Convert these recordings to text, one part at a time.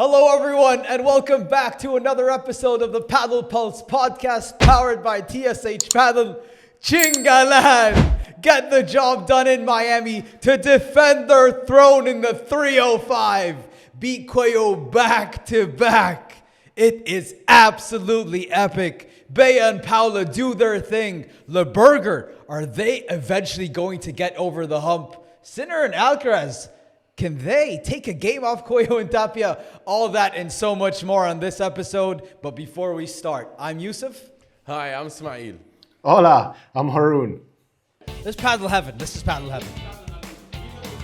Hello, everyone, and welcome back to another episode of the Padel Pulse podcast powered by TSH Padel. Chingalan get the job done in Miami to defend their throne in the 305. Beat Coello back to back. It is absolutely epic. Bea and Paula do their thing. Leburger, are they eventually going to get over the hump? Sinner and Alcaraz, can they take a game off Coello and Tapia? All that and so much more on this episode. But before we start, I'm Yousef. Hi, I'm Ismaeel. Hola, I'm Haroon. This is Padel Heaven. This is Padel Heaven.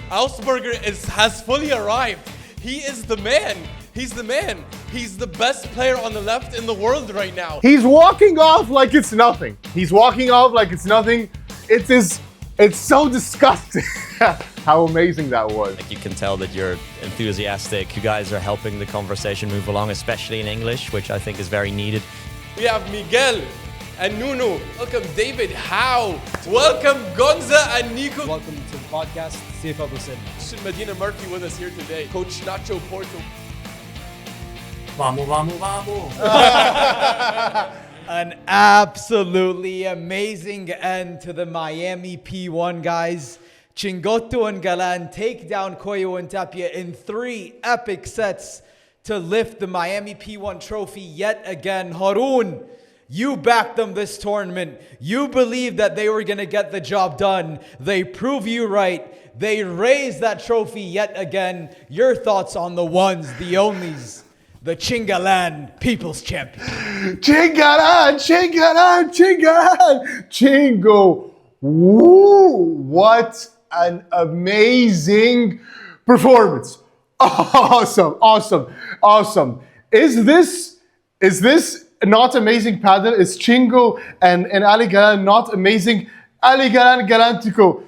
Augsburger has fully arrived. He is the man. He's the man. He's the best player on the left in the world right now. He's walking off like it's nothing. He's walking off like it's nothing. It's so disgusting how amazing that was. Like, you can tell that you're enthusiastic. You guys are helping the conversation move along, especially in English, which I think is very needed. We have Miguel and Nuno. Welcome David Howe. Welcome Gonza and Nico. Welcome to the podcast. See if I was in. Medina Murphy with us here today. Coach Nacho Porto. Vamos, vamos, vamos. An absolutely amazing end to the Miami P1, guys. Chingotto and Galán take down Coello and Tapia in 3 epic sets to lift the Miami P1 trophy yet again. Haroon, you backed them this tournament. You believed that they were going to get the job done. They prove you right. They raised that trophy yet again. Your thoughts on the ones, the onlys, the Chingalan People's Champion. Chingalan, Chingalan, Chingalan, Chingo. Woo! What an amazing performance. Awesome, awesome, awesome. Is this not amazing Padel? Is Chingo and Ali Galán not amazing? Ali Galán Galantico.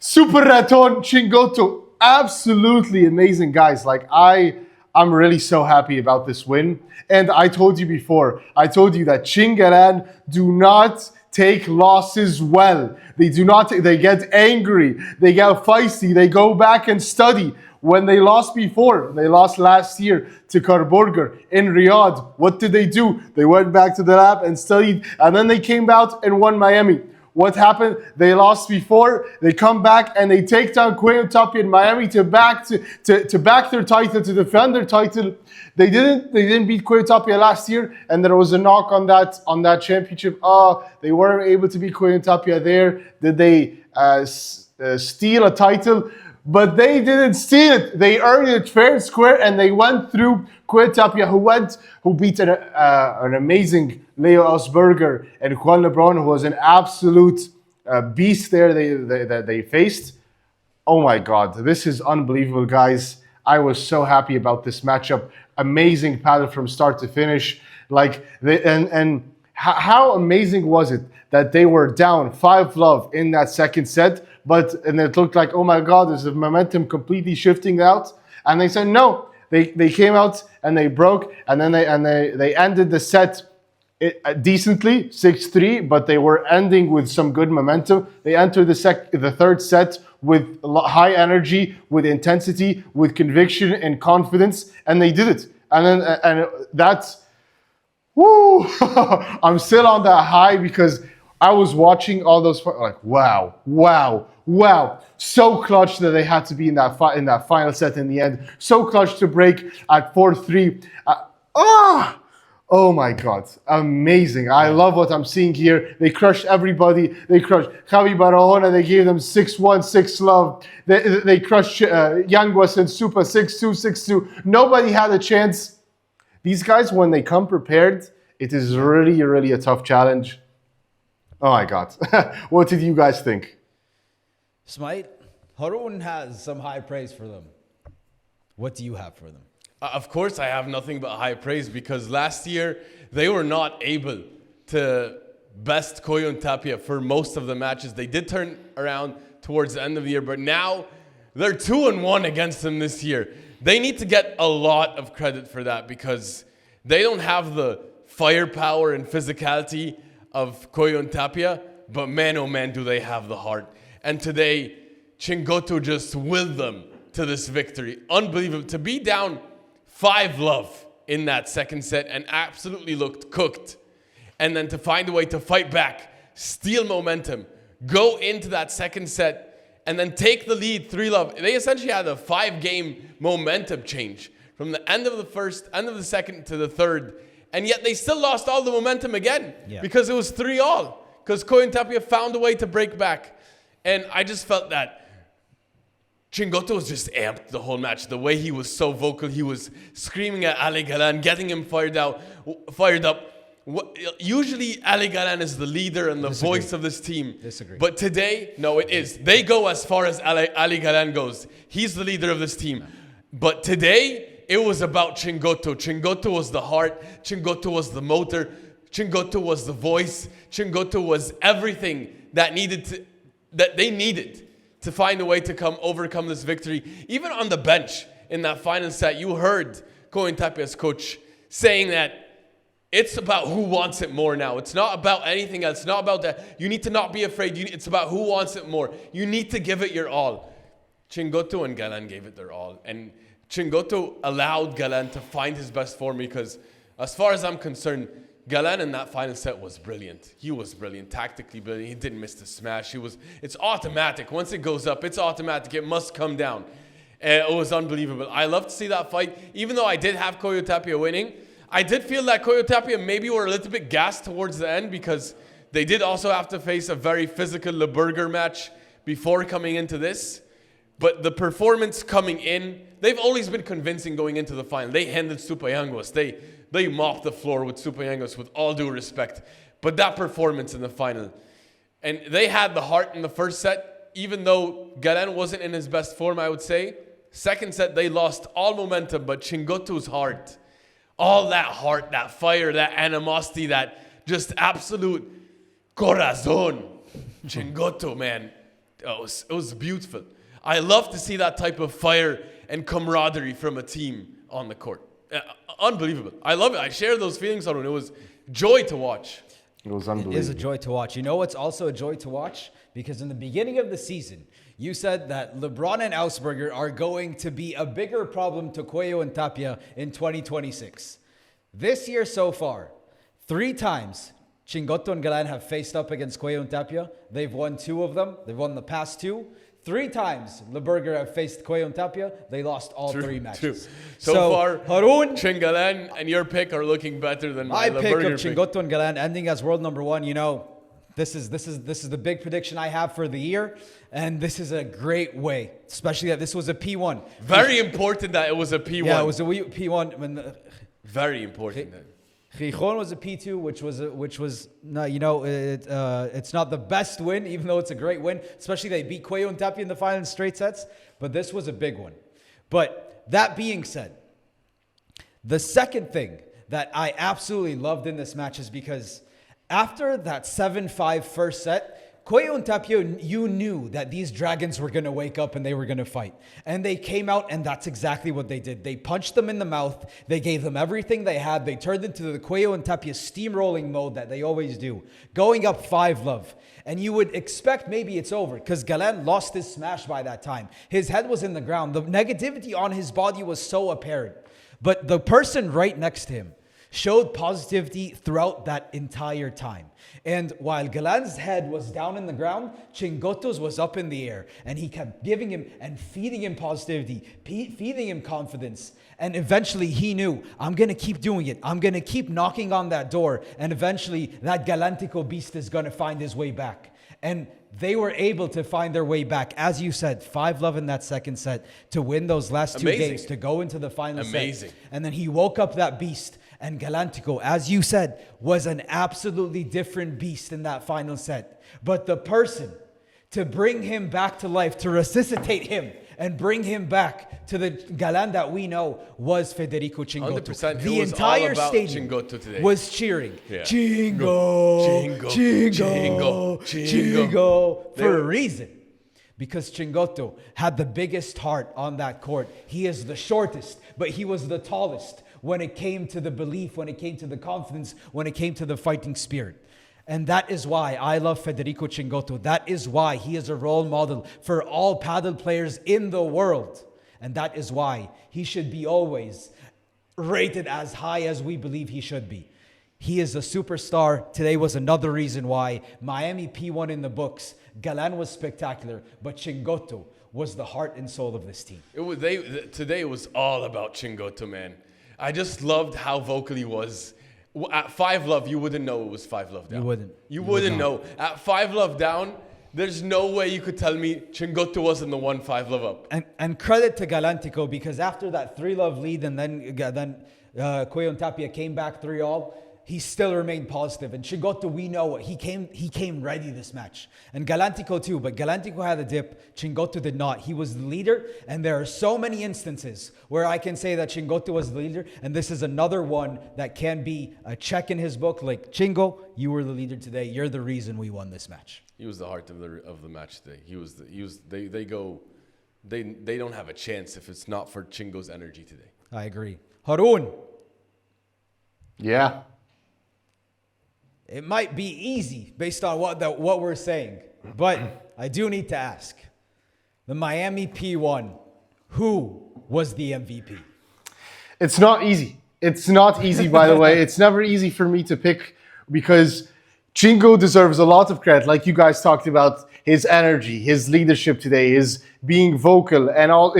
Super Raton Chingotto. Absolutely amazing, guys. Like, I'm really so happy about this win. And I told you before, that Chingalan do not take losses well. They get angry, they get feisty, they go back and study. When they lost before, they lost last year to Leburger in Riyadh. What did they do? They went back to the lab and studied, and then they came out and won Miami. What happened? They lost before, they come back and they take down Coello Tapia in Miami to back their title, to defend their title. They didn't beat Coello Tapia last year, and there was a knock on that championship. They weren't able to beat Coello Tapia there. Did they steal a title? But they didn't steal it. They earned it fair and square, and they went through Coello Tapia, who beat an amazing Leo Osberger and Juan Lebron, who was an absolute beast there that they faced. Oh my God, this is unbelievable, guys. I was so happy about this matchup. Amazing Padel from start to finish. How amazing was it that they were down 5-love in that second set, and it looked like, oh my God, is the momentum completely shifting out? And they said no. They came out and they broke, and then they ended the set decently, 6-3, but they were ending with some good momentum. They entered the third set with high energy, with intensity, with conviction and confidence, and they did it. And that's, woo! I'm still on that high because I was watching all those, like, wow. So clutch that they had to be in that final set in the end. So clutch to break at 4-3. Oh my God, amazing. I love what I'm seeing here. They crushed everybody. They crushed Javi Barahona. They gave them 6-1, 6-love. They crushed Yanguas and Stupa 6-2, 6-2. Nobody had a chance. These guys, when they come prepared, it is really, really a tough challenge. Oh my God. What did you guys think? Ismaeel, Haroon has some high praise for them. What do you have for them? Of course, I have nothing but high praise because last year they were not able to best Coello and Tapia for most of the matches. They did turn around towards the end of the year, but now they're 2-1 against them this year. They need to get a lot of credit for that because they don't have the firepower and physicality of Coello and Tapia, but man, oh man, do they have the heart. And today, Chingotto just willed them to this victory. Unbelievable. To be down 5-love in that second set and absolutely looked cooked. And then to find a way to fight back, steal momentum, go into that second set, and then take the lead 3-love. They essentially had a 5-game momentum change from the end of the first, end of the second to the third. And yet they still lost all the momentum again because it was 3-all. Because Coello and Tapia found a way to break back. And I just felt that Chingotto was just amped the whole match. The way he was so vocal, he was screaming at Ali Galán, getting him fired up. Usually Ali Galán is the leader and the voice of this team. But today, no, it is. They go as far as Ali Galán goes. He's the leader of this team. But today, it was about Chingotto. Chingotto was the heart. Chingotto was the motor. Chingotto was the voice. Chingotto was everything that they needed to find a way to overcome this victory. Even on the bench in that final set, you heard Coello and Tapia's coach saying that it's about who wants it more now. It's not about anything else. It's not about that. You need to not be afraid. It's about who wants it more. You need to give it your all. Chingotto and Galán gave it their all. And Chingotto allowed Galán to find his best form because, as far as I'm concerned, Galán in that final set was brilliant. He was brilliant, tactically brilliant. He didn't miss the smash. It's automatic. Once it goes up, it's automatic. It must come down. It was unbelievable. I love to see that fight. Even though I did have Coello Tapia winning, I did feel that Coello Tapia maybe were a little bit gassed towards the end because they did also have to face a very physical Leburger match before coming into this. But the performance coming in, they've always been convincing going into the final. They handled Stupa Yanguas. They mopped the floor with Stupa Yanguas with all due respect. But that performance in the final, and they had the heart in the first set, even though Galán wasn't in his best form, I would say. Second set, they lost all momentum, but Chingotto's heart, all that heart, that fire, that animosity, that just absolute corazon. Chingotto, man, it was beautiful. I love to see that type of fire and camaraderie from a team on the court. Unbelievable. I love it. I share those feelings, Haroon. It was joy to watch. It was unbelievable. It is a joy to watch. You know what's also a joy to watch? Because in the beginning of the season, you said that LeBron and Ausberger are going to be a bigger problem to Coello and Tapia in 2026. This year so far, 3 times Chingotto and Galán have faced up against Coello and Tapia. They've won 2 of them. They've won the past 2. 3 times Leburger have faced Coello and Tapia. They lost all 3 matches. So far, Haroon, Chingalan and your pick are looking better than my pick of Leburger Chingotto and Galán ending as world number 1. You know, this is the big prediction I have for the year, and this is a great way, especially that this was a P1. Very important that it was a P1. Yeah, it was a P1. Very important. Gijon was a P2, which was no, you know, it's not the best win, even though it's a great win. Especially they beat Coello and Tapia in the final in straight sets, but this was a big one. But that being said, the second thing that I absolutely loved in this match is because after that 7-5 first set, Coello and Tapia, you knew that these dragons were going to wake up and they were going to fight. And they came out, and that's exactly what they did. They punched them in the mouth. They gave them everything they had. They turned into the Coello and Tapia steamrolling mode that they always do, going up 5-love. And you would expect maybe it's over because Galán lost his smash by that time. His head was in the ground. The negativity on his body was so apparent. But the person right next to him showed positivity throughout that entire time. And while Galán's head was down in the ground, Chingotto's was up in the air. And he kept giving him and feeding him positivity, feeding him confidence. And eventually he knew, I'm going to keep doing it. I'm going to keep knocking on that door. And eventually that Galantico beast is going to find his way back. And they were able to find their way back. As you said, 5-love in that second set to win those last 2 games, to go into the final set. And then he woke up that beast. And Galantico, as you said, was an absolutely different beast in that final set. But the person to bring him back to life, to resuscitate him and bring him back to the Galán that we know was Federico Chingotto. 100%. The entire stadium was cheering. Yeah. Chingo, Chingo, Chingo, for a reason. Because Chingotto had the biggest heart on that court. He is the shortest, but he was the tallest when it came to the belief, when it came to the confidence, when it came to the fighting spirit. And that is why I love Federico Chingotto. That is why he is a role model for all paddle players in the world. And that is why he should be always rated as high as we believe he should be. He is a superstar. Today was another reason why. Miami P1 in the books. Galán was spectacular, but Chingotto was the heart and soul of this team. Today was all about Chingotto, man. I just loved how vocal he was. At 5-love, you wouldn't know it was 5-love down. You wouldn't. You wouldn't know. At 5-love down, there's no way you could tell me Chingotto wasn't the one 5-love up. And credit to Galántico, because after that 3-love lead and then Coello and Tapia came back 3-all, he still remained positive. And Chingotto, we know he came ready this match. And Galántico too, but Galántico had a dip. Chingotto did not. He was the leader, and there are so many instances where I can say that Chingotto was the leader, and this is another one that can be a check in his book. Like, Chingo, you were the leader today. You're the reason we won this match. He was the heart of the match today. They don't have a chance if it's not for Chingo's energy today. I agree. Haroon. Yeah. It might be easy based on what we're saying, but I do need to ask. The Miami P1, who was the MVP? It's not easy. It's not easy, by the way. It's never easy for me to pick because Chingo deserves a lot of credit. Like you guys talked about, his energy, his leadership today, his being vocal and all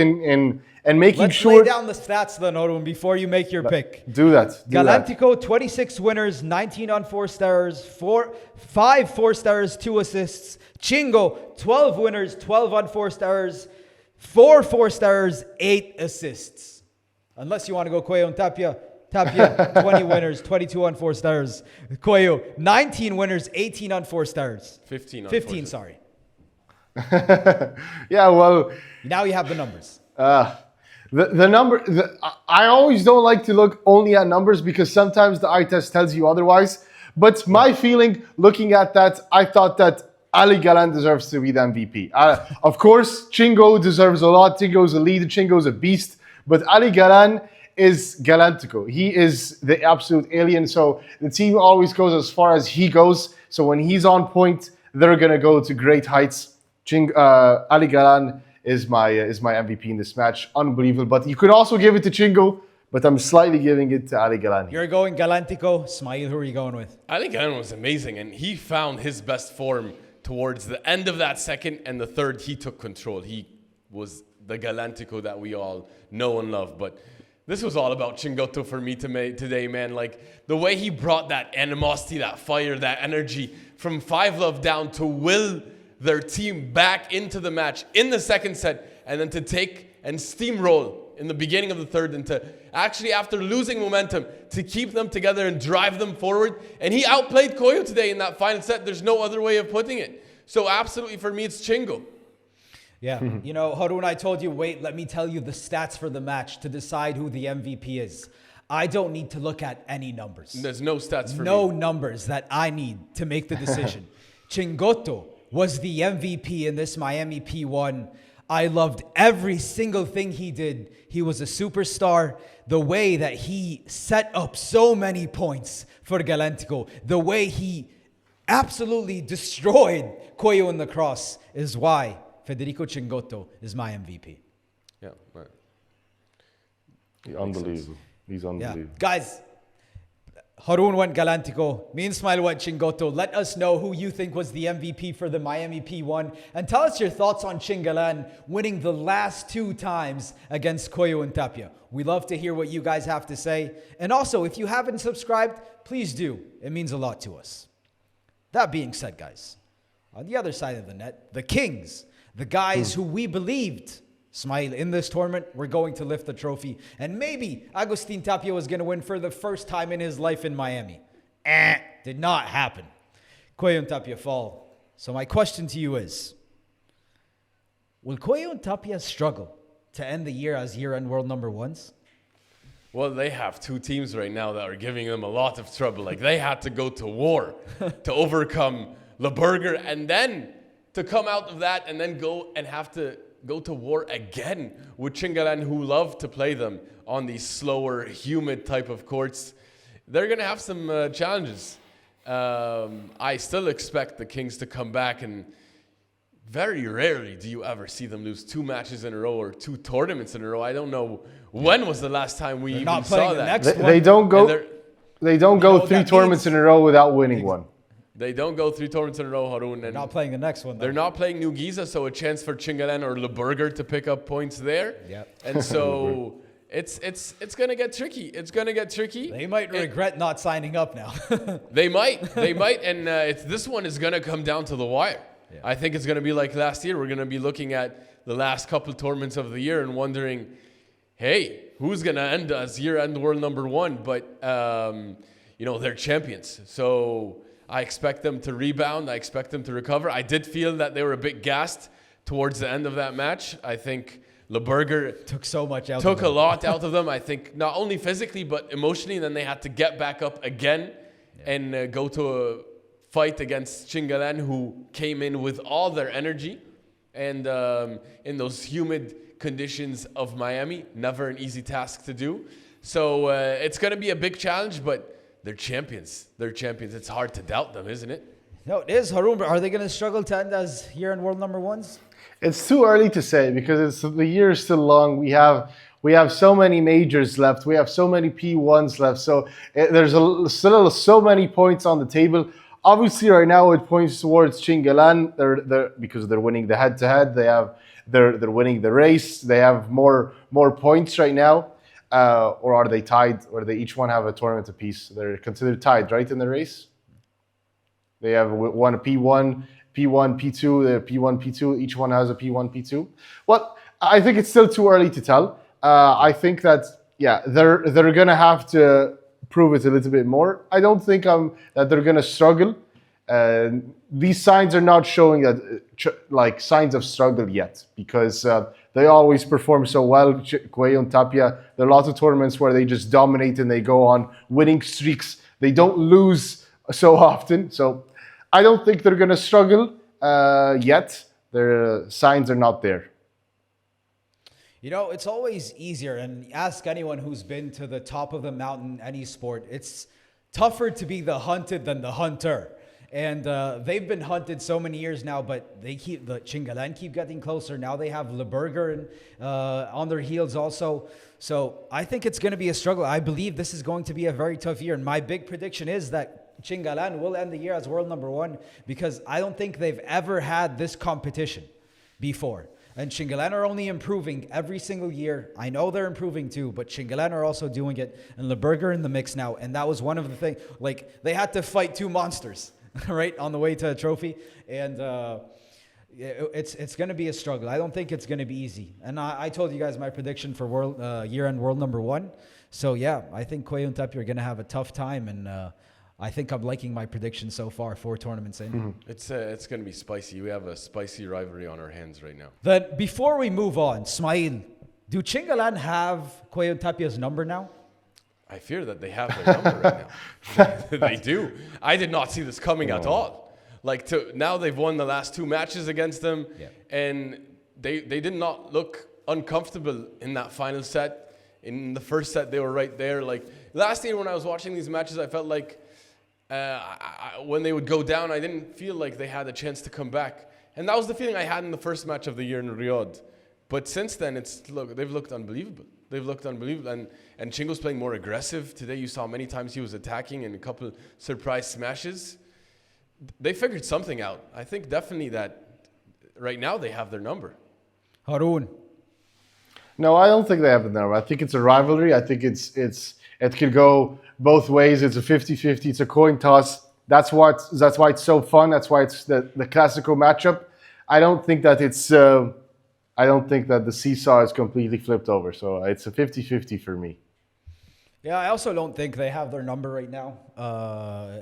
and making sure. Let's lay down the stats then, Haroon, before you make your pick. Do that. Galántico, 26 winners, 19 on 4 stars, 5 4-stars, 2 assists. Chingo, 12 winners, 12 on 4 stars, 4 4-stars, 8 assists. Unless you want to go Coello and Tapia. Tapia, 20 winners, 22 on 4 stars. Coello, 19 winners, 18 on 4 stars. 15, sorry. Yeah, well. Now you have the numbers. I always don't like to look only at numbers because sometimes the eye test tells you otherwise. But my feeling, looking at that, I thought that Ali Galán deserves to be the MVP. Of course, Chingo deserves a lot. Chingo's a leader. Chingo's a beast. But Ali Galán is Galántico. He is the absolute alien. So the team always goes as far as he goes. So when he's on point, they're going to go to great heights. Ali Galán is my MVP in this match. Unbelievable. But you could also give it to Chingo, but I'm slightly giving it to Ali Galán. You're going Galántico. Ismaeel, who are you going with? I think Galán was amazing, and he found his best form towards the end of that second, and the third, he took control. He was the Galántico that we all know and love. But this was all about Chingotto for me today, man. Like, the way he brought that animosity, that fire, that energy from 5-love down to will their team back into the match in the second set, and then to take and steamroll in the beginning of the third, and to actually, after losing momentum, to keep them together and drive them forward. And he outplayed Coello today in that final set. There's no other way of putting it. So absolutely, for me, it's Chingo. Yeah. You know, Haroon, I told you, wait, let me tell you the stats for the match to decide who the MVP is. I don't need to look at any numbers. There's no stats for me. No numbers that I need to make the decision. Chingotto was the MVP in this Miami P1. I loved every single thing he did. He was a superstar. The way that he set up so many points for Galántico, the way he absolutely destroyed Coello in the cross is why Federico Chingotto is my MVP. Yeah, right. Unbelievable. He's unbelievable. Yeah. Guys, Haroon went Galántico. Me and Ismaeel went Chingotto. Let us know who you think was the MVP for the Miami P1. And tell us your thoughts on Chingalan winning the last 2 times against Coello and Tapia. We love to hear what you guys have to say. And also, if you haven't subscribed, please do. It means a lot to us. That being said, guys, on the other side of the net, the Kings, the guys who we believed, Ismaeel, in this tournament, we're going to lift the trophy. And maybe Agustin Tapia was going to win for the first time in his life in Miami. Did not happen. Coello and Tapia fall. So my question to you is, will Coello and Tapia struggle to end the year as year-end world number 1s? Well, they have 2 teams right now that are giving them a lot of trouble. Like, they had to go to war to overcome Leburger, and then to come out of that and then go and have to go to war again with Chingalan, who love to play them on these slower, humid type of courts. They're going to have some challenges. I still expect the Kings to come back and very rarely do you ever see them lose 2 matches in a row or 2 tournaments in a row. I don't know when was the last time we even saw that. They don't go. They don't go 3 tournaments in a row without winning one. They don't go 3 tournaments in a row, Haroon. They're not playing the next one, though. They're not playing Newgiza, so a chance for Chingalan or Leburger to pick up points there. Yep. And so it's gonna get tricky. It's gonna get tricky. They might regret not signing up now. They might, and this one is gonna come down to the wire. Yeah. I think it's gonna be like last year. We're gonna be looking at the last couple tournaments of the year and wondering, hey, who's gonna end as year-end world number 1? But they're champions, so I expect them to rebound. I expect them to recover. I did feel that they were a bit gassed towards the end of that match. I think Leburger took so much out. Took a lot out of them. I think not only physically but emotionally. Then they had to get back up again and go to a fight against Chingalan, who came in with all their energy. And in those humid conditions of Miami, never an easy task to do. So it's going to be a big challenge, but they're champions. They're champions. It's hard to doubt them, isn't it? No, it is, Haroon. But are they going to struggle to end as year-end world number 1s? It's too early to say because the year is still long. We have so many majors left. We have so many P1s left. So there's still so many points on the table. Obviously, right now it points towards Chingalan. Because they're winning the head-to-head. They're winning the race. They have more points right now. Or are they tied? Or they each one have a tournament apiece? They're considered tied, right, in the race? They have one P1, P2, they're P1, P2. Each one has a P1, P2. Well, I think it's still too early to tell. I think that, they're going to have to prove it a little bit more. I don't think that they're going to struggle. These signs are not showing that signs of struggle yet because they always perform so well. Coello and Tapia, there are lots of tournaments where they just dominate and they go on winning streaks. They don't lose so often. So I don't think they're going to struggle yet. Their signs are not there. It's always easier, and ask anyone who's been to the top of the mountain, any sport, it's tougher to be the hunted than the hunter. And they've been hunted so many years now, but the Chingalan keep getting closer. Now they have Leburger on their heels also. So I think it's going to be a struggle. I believe this is going to be a very tough year. And my big prediction is that Chingalan will end the year as world number 1 because I don't think they've ever had this competition before. And Chingalan are only improving every single year. I know they're improving too, but Chingalan are also doing it. And Leburger in the mix now. And that was one of the things. They had to fight 2 monsters. Right on the way to a trophy, and it's going to be a struggle. I don't think it's going to be easy. And I told you guys my prediction for year-end world number 1. So yeah, I think Coello and Tapia are going to have a tough time, and I think I'm liking my prediction so far. 4 tournaments in. Mm-hmm. It's going to be spicy. We have a spicy rivalry on our hands right now. Then before we move on, Ismaeel, do Chingalan have Coello and Tapia's number now? I fear that they have their number right now. They do. I did not see this coming at all. Now they've won the last 2 matches against them, and they did not look uncomfortable in that final set. In the first set, they were right there. Last year when I was watching these matches, I felt like when they would go down, I didn't feel like they had a chance to come back. And that was the feeling I had in the first match of the year in Riyadh. But since then, they've looked unbelievable. They've looked unbelievable. And Chingo's playing more aggressive. Today you saw many times he was attacking and a couple surprise smashes. They figured something out. I think definitely that right now they have their number. Haroon. No, I don't think they have the number. I think it's a rivalry. I think it could go both ways. It's a 50-50. It's a coin toss. That's why it's so fun. That's why it's the classical matchup. I don't think that the seesaw is completely flipped over. So it's a 50-50 for me. Yeah, I also don't think they have their number right now.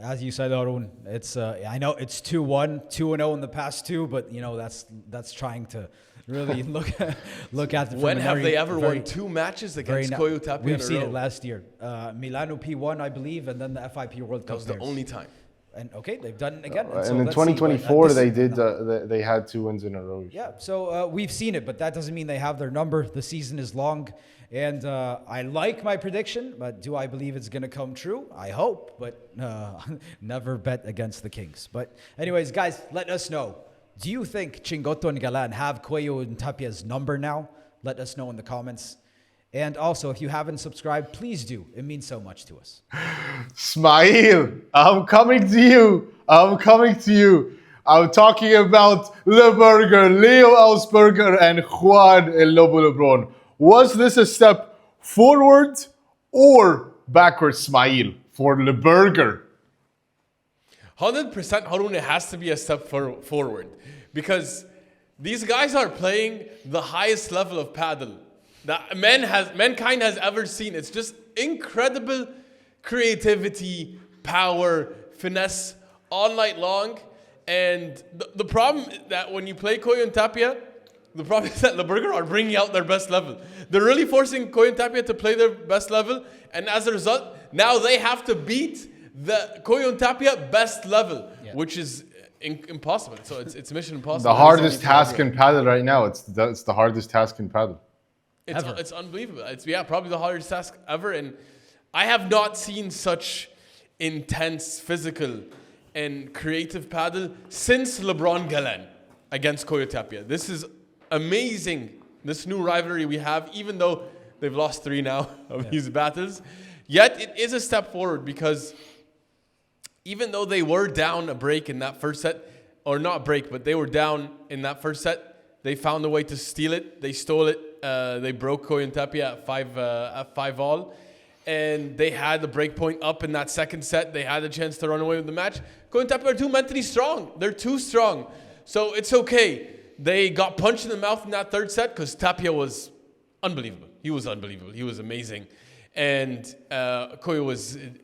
As you said, Haroon, it's I know it's 2-1, 2-0 in the past 2, but that's trying to really look at. When have they ever won 2 matches against Coello Tapia? We've seen it last year. Milano P1, I believe, and then the FIP World Cup. That was the only time. And okay, they've done it again. And in 2024, they had 2 wins in a row. Yeah, so we've seen it, but that doesn't mean they have their number. The season is long, and I like my prediction, but do I believe it's going to come true? I hope, but never bet against the Kings. But anyways, guys, let us know. Do you think Chingotto and Galán have Coello and Tapia's number now? Let us know in the comments. And also, if you haven't subscribed, please do. It means so much to us. Ismaeel, I'm coming to you. I'm talking about Leburger, Leo Elsberger, and Juan El Lobo Lebron. Was this a step forward or backwards, Ismaeel, for Leburger? 100% Haroon, it has to be a step forward because these guys are playing the highest level of Padel that mankind has ever seen. It's just incredible creativity, power, finesse all night long. And the problem that when you play Coello and Tapia, the problem is that Leburger are bringing out their best level. They're really forcing Coello and Tapia to play their best level. And as a result, now they have to beat the Coello and Tapia best level, which is impossible. So it's mission impossible. The hardest task in Padel right now. It's the hardest task in Padel. It's unbelievable. It's probably the hardest task ever. And I have not seen such intense physical and creative Padel since LeBron Galán against Coello Tapia. This is amazing. This new rivalry we have, even though they've lost 3 now of these battles, yet it is a step forward because even though they were down a break in that first set, or not a break, but they were down in that first set, they found a way to steal it. They stole it. They broke Coello and Tapia at 5 all. And they had the break point up in that second set. They had a chance to run away with the match. Coello and Tapia are too mentally strong. They're too strong. So it's okay. They got punched in the mouth in that third set because Tapia was unbelievable. He was unbelievable. He was amazing. And Coello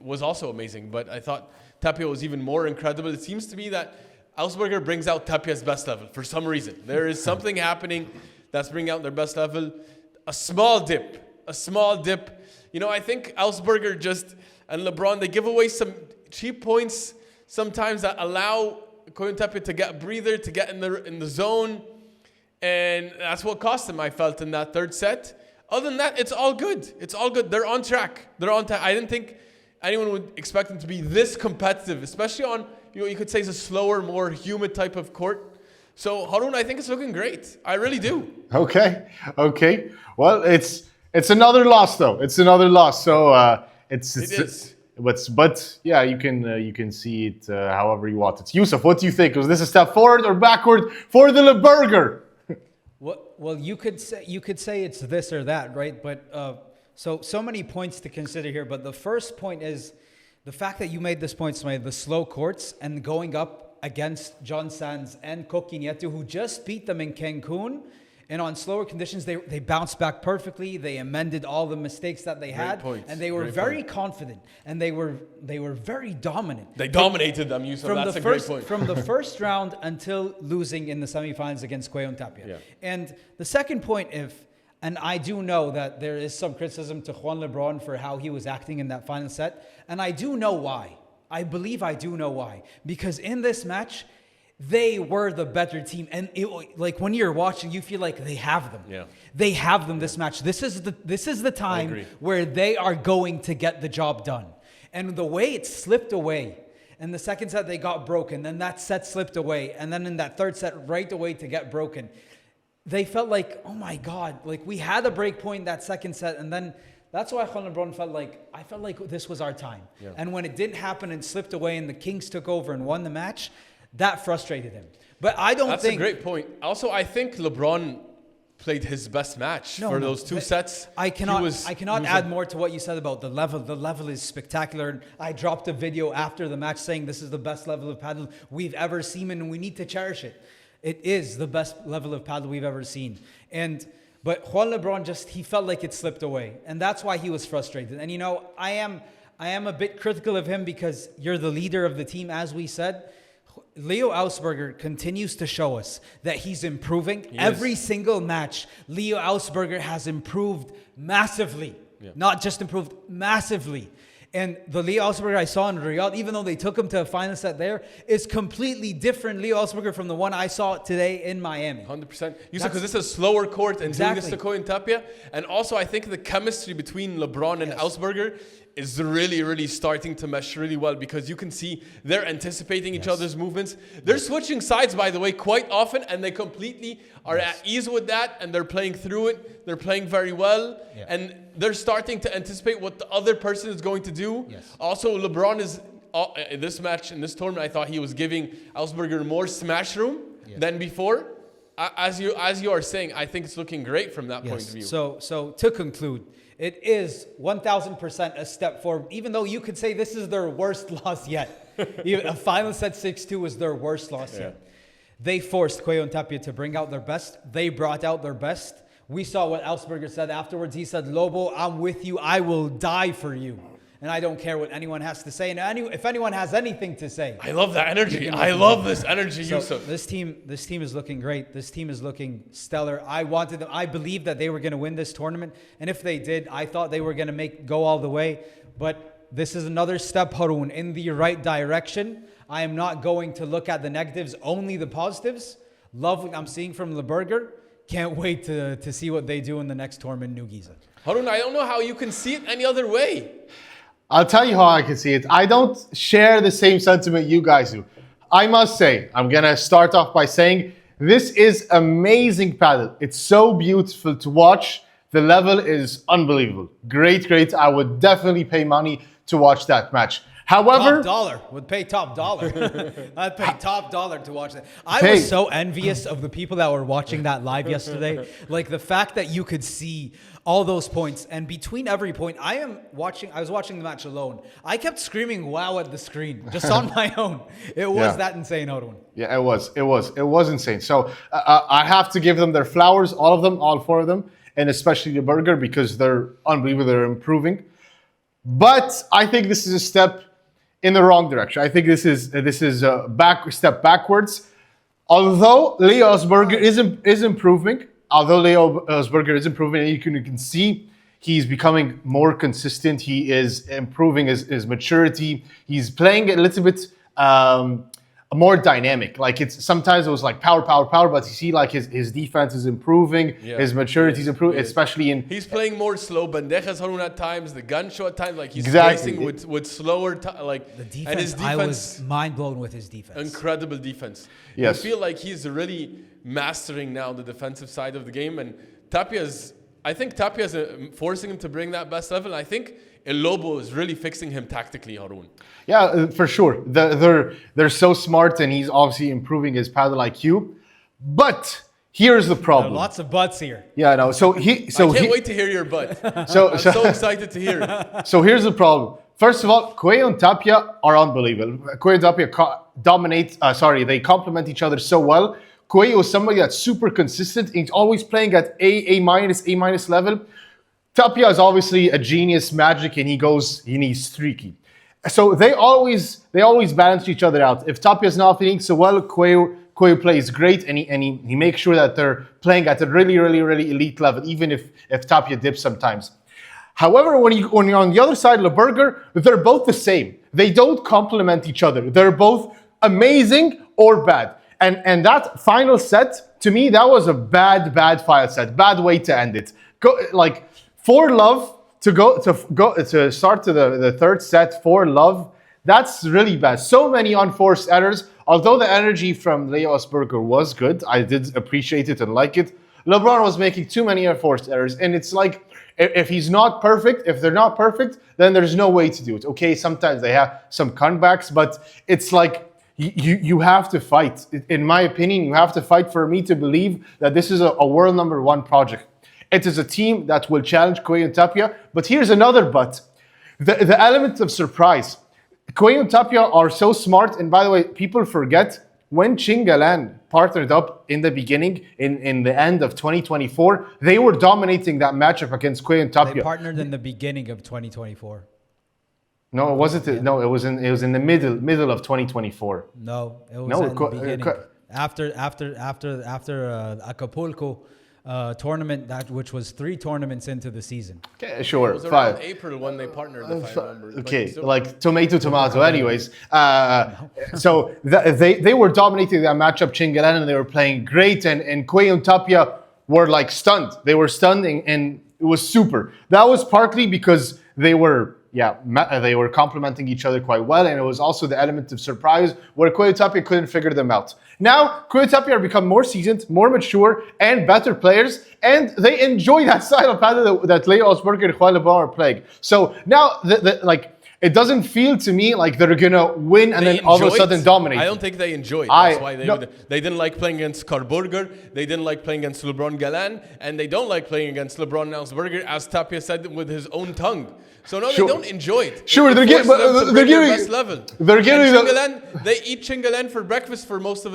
was also amazing. But I thought Tapia was even more incredible. It seems to me that Elsberger brings out Tapia's best level for some reason. There is something happening that's bringing out their best level. A small dip. You know, I think Elsberger and LeBron, they give away some cheap points sometimes that allow Coello and Tapia to get a breather, to get in the zone. And that's what cost them, I felt, in that third set. Other than that, it's all good. They're on track. I didn't think anyone would expect them to be this competitive, especially on, you could say it's a slower, more humid type of court. So, Haroon, I think it's looking great. I really do. Okay. Well, it's another loss, though. So it is. But yeah, you can see it however you want. It's Yousef. What do you think? Was this a step forward or backward for the Leburger? Well, you could say it's this or that, right? But so many points to consider here. But the first point is the fact that you made this point, Ismaeel, the slow courts and going up against John Sands and Coquinetto, who just beat them in Cancun. And on slower conditions, they bounced back perfectly. They amended all the mistakes that they had. And they were very confident. And they were very dominant. They dominated them, Yousef. That's a great point. From the first round until losing in the semifinals against Coello and Tapia. Yeah. And the second point, and I do know that there is some criticism to Juan Lebron for how he was acting in that final set. And I do know why. I believe I do know why. Because in this match, they were the better team. And like when you're watching, you feel like they have them. Yeah. They have them this match. This is the time where they are going to get the job done. And the way it slipped away, in the second set they got broken, then that set slipped away, and then in that third set right away to get broken. They felt like, oh my God, like we had a break point in that second set, and then that's why Juan Lebron felt like this was our time. Yeah. And when it didn't happen and slipped away and the Kings took over and won the match, that frustrated him. But I don't think... That's a great point. Also, I think LeBron played his best match for those 2 sets. I cannot add more to what you said about the level. The level is spectacular. I dropped a video after the match saying this is the best level of Padel we've ever seen and we need to cherish it. It is the best level of Padel we've ever seen. But Juan Lebron he felt like it slipped away. And that's why he was frustrated. And I am a bit critical of him because you're the leader of the team, as we said. Leo Elsberger continues to show us that he's improving. Every single match, Leo Elsberger has improved massively. Yeah. Not just improved, massively. And the Leo Elsberger I saw in Riyadh, even though they took him to a final set there, is completely different Leo Elsberger from the one I saw today in Miami. 100%. You said because this is a slower court and doing this to Coello and Tapia. And also I think the chemistry between LeBron and Elsberger is really, really starting to mesh really well because you can see they're anticipating each other's movements. They're switching sides, by the way, quite often, and they completely are at ease with that, and they're playing through it. They're playing very well, and they're starting to anticipate what the other person is going to do. Also, LeBron is, in this match, in this tournament, I thought he was giving Augsburger more smash room than before. As you are saying, I think it's looking great from that point of view. So to conclude, it is 1,000% a step forward, even though you could say this is their worst loss yet. Even a final set 6-2 was their worst loss yet. They forced Coello and Tapia to bring out their best. They brought out their best. We saw what Augsburger said afterwards. He said, Lobo, I'm with you. I will die for you. And I don't care what anyone has to say. And if anyone has anything to say. I love that energy. I love this energy, Yousef. This team is looking great. This team is looking stellar. I wanted them. I believed that they were going to win this tournament. And if they did, I thought they were going to go all the way. But this is another step, Haroon, in the right direction. I am not going to look at the negatives, only the positives. Love what I'm seeing from Leburger. Can't wait to see what they do in the next tournament, Newgiza. Haroon, I don't know how you can see it any other way. I'll tell you how I can see it. I don't share the same sentiment you guys do. I must say, I'm going to start off by saying this is amazing padel. It's so beautiful to watch. The level is unbelievable. Great. I would definitely pay money to watch that match. However, top dollar. Would pay top dollar. I'd pay top dollar to watch that. I was so envious of the people that were watching that live yesterday. Like the fact that you could see all those points, and between every point, I was watching the match alone. I kept screaming "wow" at the screen just on my own. It was that insane, Haroon. Yeah, it was insane. So I have to give them their flowers, all of them, all four of them, and especially the Burger because they're unbelievable. They're improving, but I think this is a step in the wrong direction. I think this is a step backwards. Although Leo Augsburger is improving, and you can see he's becoming more consistent. He is improving his maturity. He's playing a little bit more dynamic. Like sometimes it was like power, but you see like his defense is improving, his maturity is improving, especially in... He's playing more slow bandejas, Haroon, at times, the gun show at times, like he's placing with slower, like... The defense, and his defense, I was mind blown with his defense. Incredible defense. Yes. I feel like he's really mastering now the defensive side of the game, and I think Tapia is forcing him to bring that best level, and I think El Lobo is really fixing him tactically, Haroon. Yeah, for sure. They're so smart, and he's obviously improving his padel IQ. But here's the problem. Lots of buts here. Yeah, I know. I can't wait to hear your butt. I'm so excited to hear it. So here's the problem. First of all, Coello and Tapia are unbelievable. Coello and Tapia they complement each other so well. Coello is somebody that's super consistent. He's always playing at A minus level. Tapia is obviously a genius magic, and he's streaky. So they always balance each other out. If Tapia's not playing so well, Coello plays great, and he makes sure that they're playing at a really elite level, even if Tapia dips sometimes. However, when you're on the other side, Leburger, they're both the same. They don't complement each other. They're both amazing or bad. And that final set, to me, that was a bad final set. Bad way to end it. For love to start to the third set for love, that's really bad. So many unforced errors. Although the energy from Leo Augsburger was good, I did appreciate it and like it. LeBron was making too many unforced errors, and it's like if they're not perfect, then there's no way to do it. Okay, sometimes they have some comebacks, but it's like you have to fight. In my opinion, you have to fight for me to believe that this is a world number one project. It is a team that will challenge Coello and Tapia. But here's another but. The element of surprise. Coello and Tapia are so smart. And by the way, people forget when Chingalan partnered up in the beginning, in the end of 2024, they were dominating that matchup against Coello and Tapia. They partnered in the beginning of 2024. No, it wasn't. No, it was in the middle of 2024. No, it was in the beginning. After Acapulco tournament, which was 3 tournaments into the season. Okay, sure. It was around April when they partnered, if I remember. Okay, like tomato. Anyways, so they were dominating that matchup, Chingalan, and they were playing great. And Coello and Tapia were like stunned. They were stunned, and it was super. That was partly because they were they were complementing each other quite well, and it was also the element of surprise where Coello Tapia couldn't figure them out. Now, Coello Tapia are become more seasoned, more mature, and better players, and they enjoy that style of paddle that Leo Osberger and Juan Lebron are playing. So now, it doesn't feel to me like they're gonna win and then all of a sudden dominate. I don't think they enjoyed. That's why they didn't like playing against Leburger. They didn't like playing against LeBron Galán, and they don't like playing against LeBron and Alsberger, as Tapia said with his own tongue. So no, they don't enjoy it. Sure, they're giving best level. They're giving Chingalan, they eat Chingalan for breakfast for most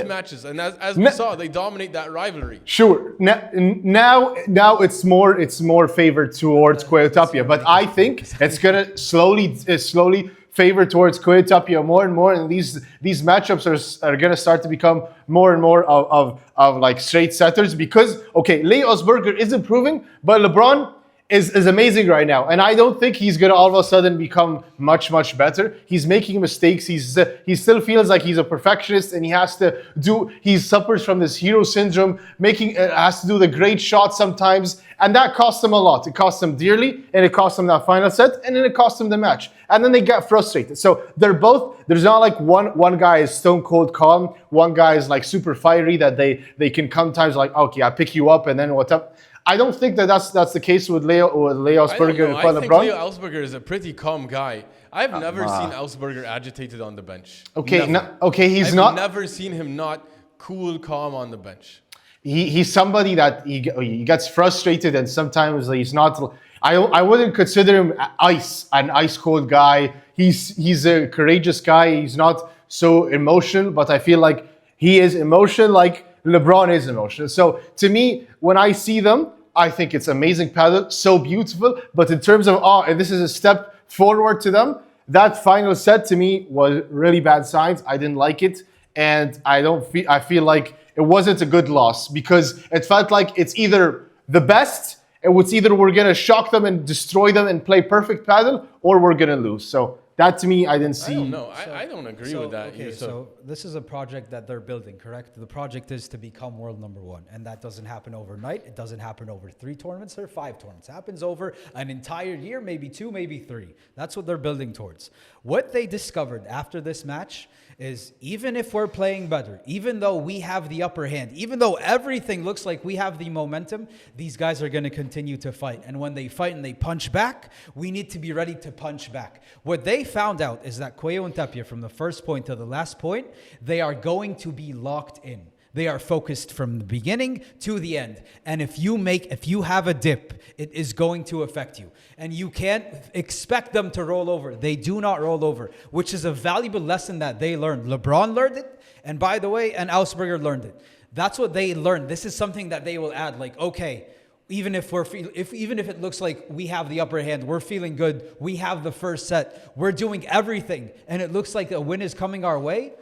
matches, and as we saw, they dominate that rivalry. Sure. Now it's more favored towards Coello Tapia, but I think it's gonna slowly favor towards Coello Tapia more and more, and these matchups are gonna start to become more and more of like straight setters because Leo Osberger is improving, but LeBron is amazing right now, and I don't think he's gonna all of a sudden become much better. He's making mistakes. He still feels like he's a perfectionist, and he suffers from this hero syndrome. Has to do the great shots sometimes, and that costs him a lot. It costs him dearly, and it costs him that final set, and then it costs him the match, and then they get frustrated. So they're both. There's not like one guy is stone cold calm, one guy is like super fiery that they can come times like I pick you up and then what up. I don't think that's the case with Leo Osberger and Juan I think Lebron. Leo Alsberger is a pretty calm guy. I've never seen Alsberger agitated on the bench. He's I've not. never seen him not cool, calm on the bench. He's somebody that he gets frustrated, and sometimes he's not. I wouldn't consider him an ice cold guy. He's a courageous guy. He's not so emotional, but I feel like he is emotional like LeBron is emotional. So to me, when I see them, I think it's amazing paddle, so beautiful. But in terms of and this is a step forward to them, that final set to me was really bad signs. I didn't like it, and I feel like it wasn't a good loss because it felt like it's either the best, it's either we're gonna shock them and destroy them and play perfect paddle, or we're gonna lose. So that to me, I didn't see. I don't know. I don't agree with that. Okay, so this is a project that they're building, correct? The project is to become world number one, and that doesn't happen overnight. It doesn't happen over 3 tournaments or 5 tournaments. It happens over an entire year, maybe 2, maybe 3. That's what they're building towards. What they discovered after this match is even if we're playing better, even though we have the upper hand, even though everything looks like we have the momentum, these guys are going to continue to fight. And when they fight and they punch back, we need to be ready to punch back. What they found out is that Coello and Tapia, from the first point to the last point, they are going to be locked in. They are focused from the beginning to the end. And if you have a dip, it is going to affect you. And you can't expect them to roll over. They do not roll over, which is a valuable lesson that they learned. LeBron learned it. And by the way, and Alsberger learned it. That's what they learned. This is something that they will add. Like, okay, even if it looks like we have the upper hand, we're feeling good, we have the first set, we're doing everything, and it looks like a win is coming our way,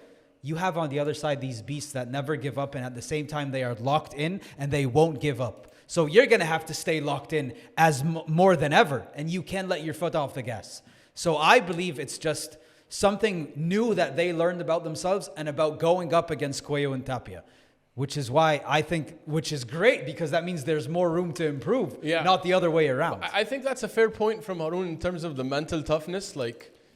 you have on the other side these beasts that never give up, and at the same time they are locked in and they won't give up. So you're going to have to stay locked in as more than ever, and you can't let your foot off the gas. So I believe it's just something new that they learned about themselves and about going up against Coello and Tapia, which is why I think, which is great, because that means there's more room to improve, not the other way around. I think that's a fair point from Haroon in terms of the mental toughness.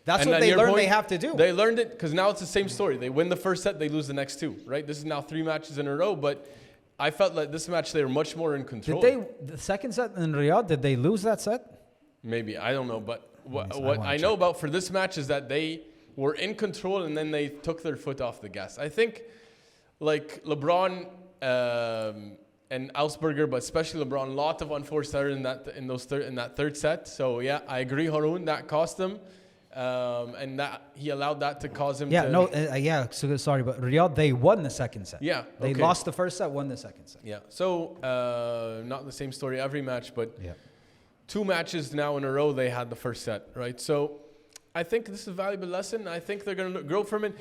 That's what they learned they have to do. They learned it because now it's the same story. They win the first set, they lose the next 2, right? This is now 3 matches in a row, but I felt like this match they were much more in control. The second set in Riyadh, did they lose that set? Maybe, I don't know, but what I know about for this match is that they were in control and then they took their foot off the gas. I think like LeBron and Alsberger, but especially LeBron, a lot of unforced errors in that third set. So yeah, I agree, Haroon, that cost them. And that he allowed that to cause him so sorry, but Riyadh, they won the second set. Yeah. They lost the first set, won the second set. Yeah. So, not the same story every match, but 2 matches now in a row they had the first set, right? So, I think this is a valuable lesson. I think they're going to grow from it.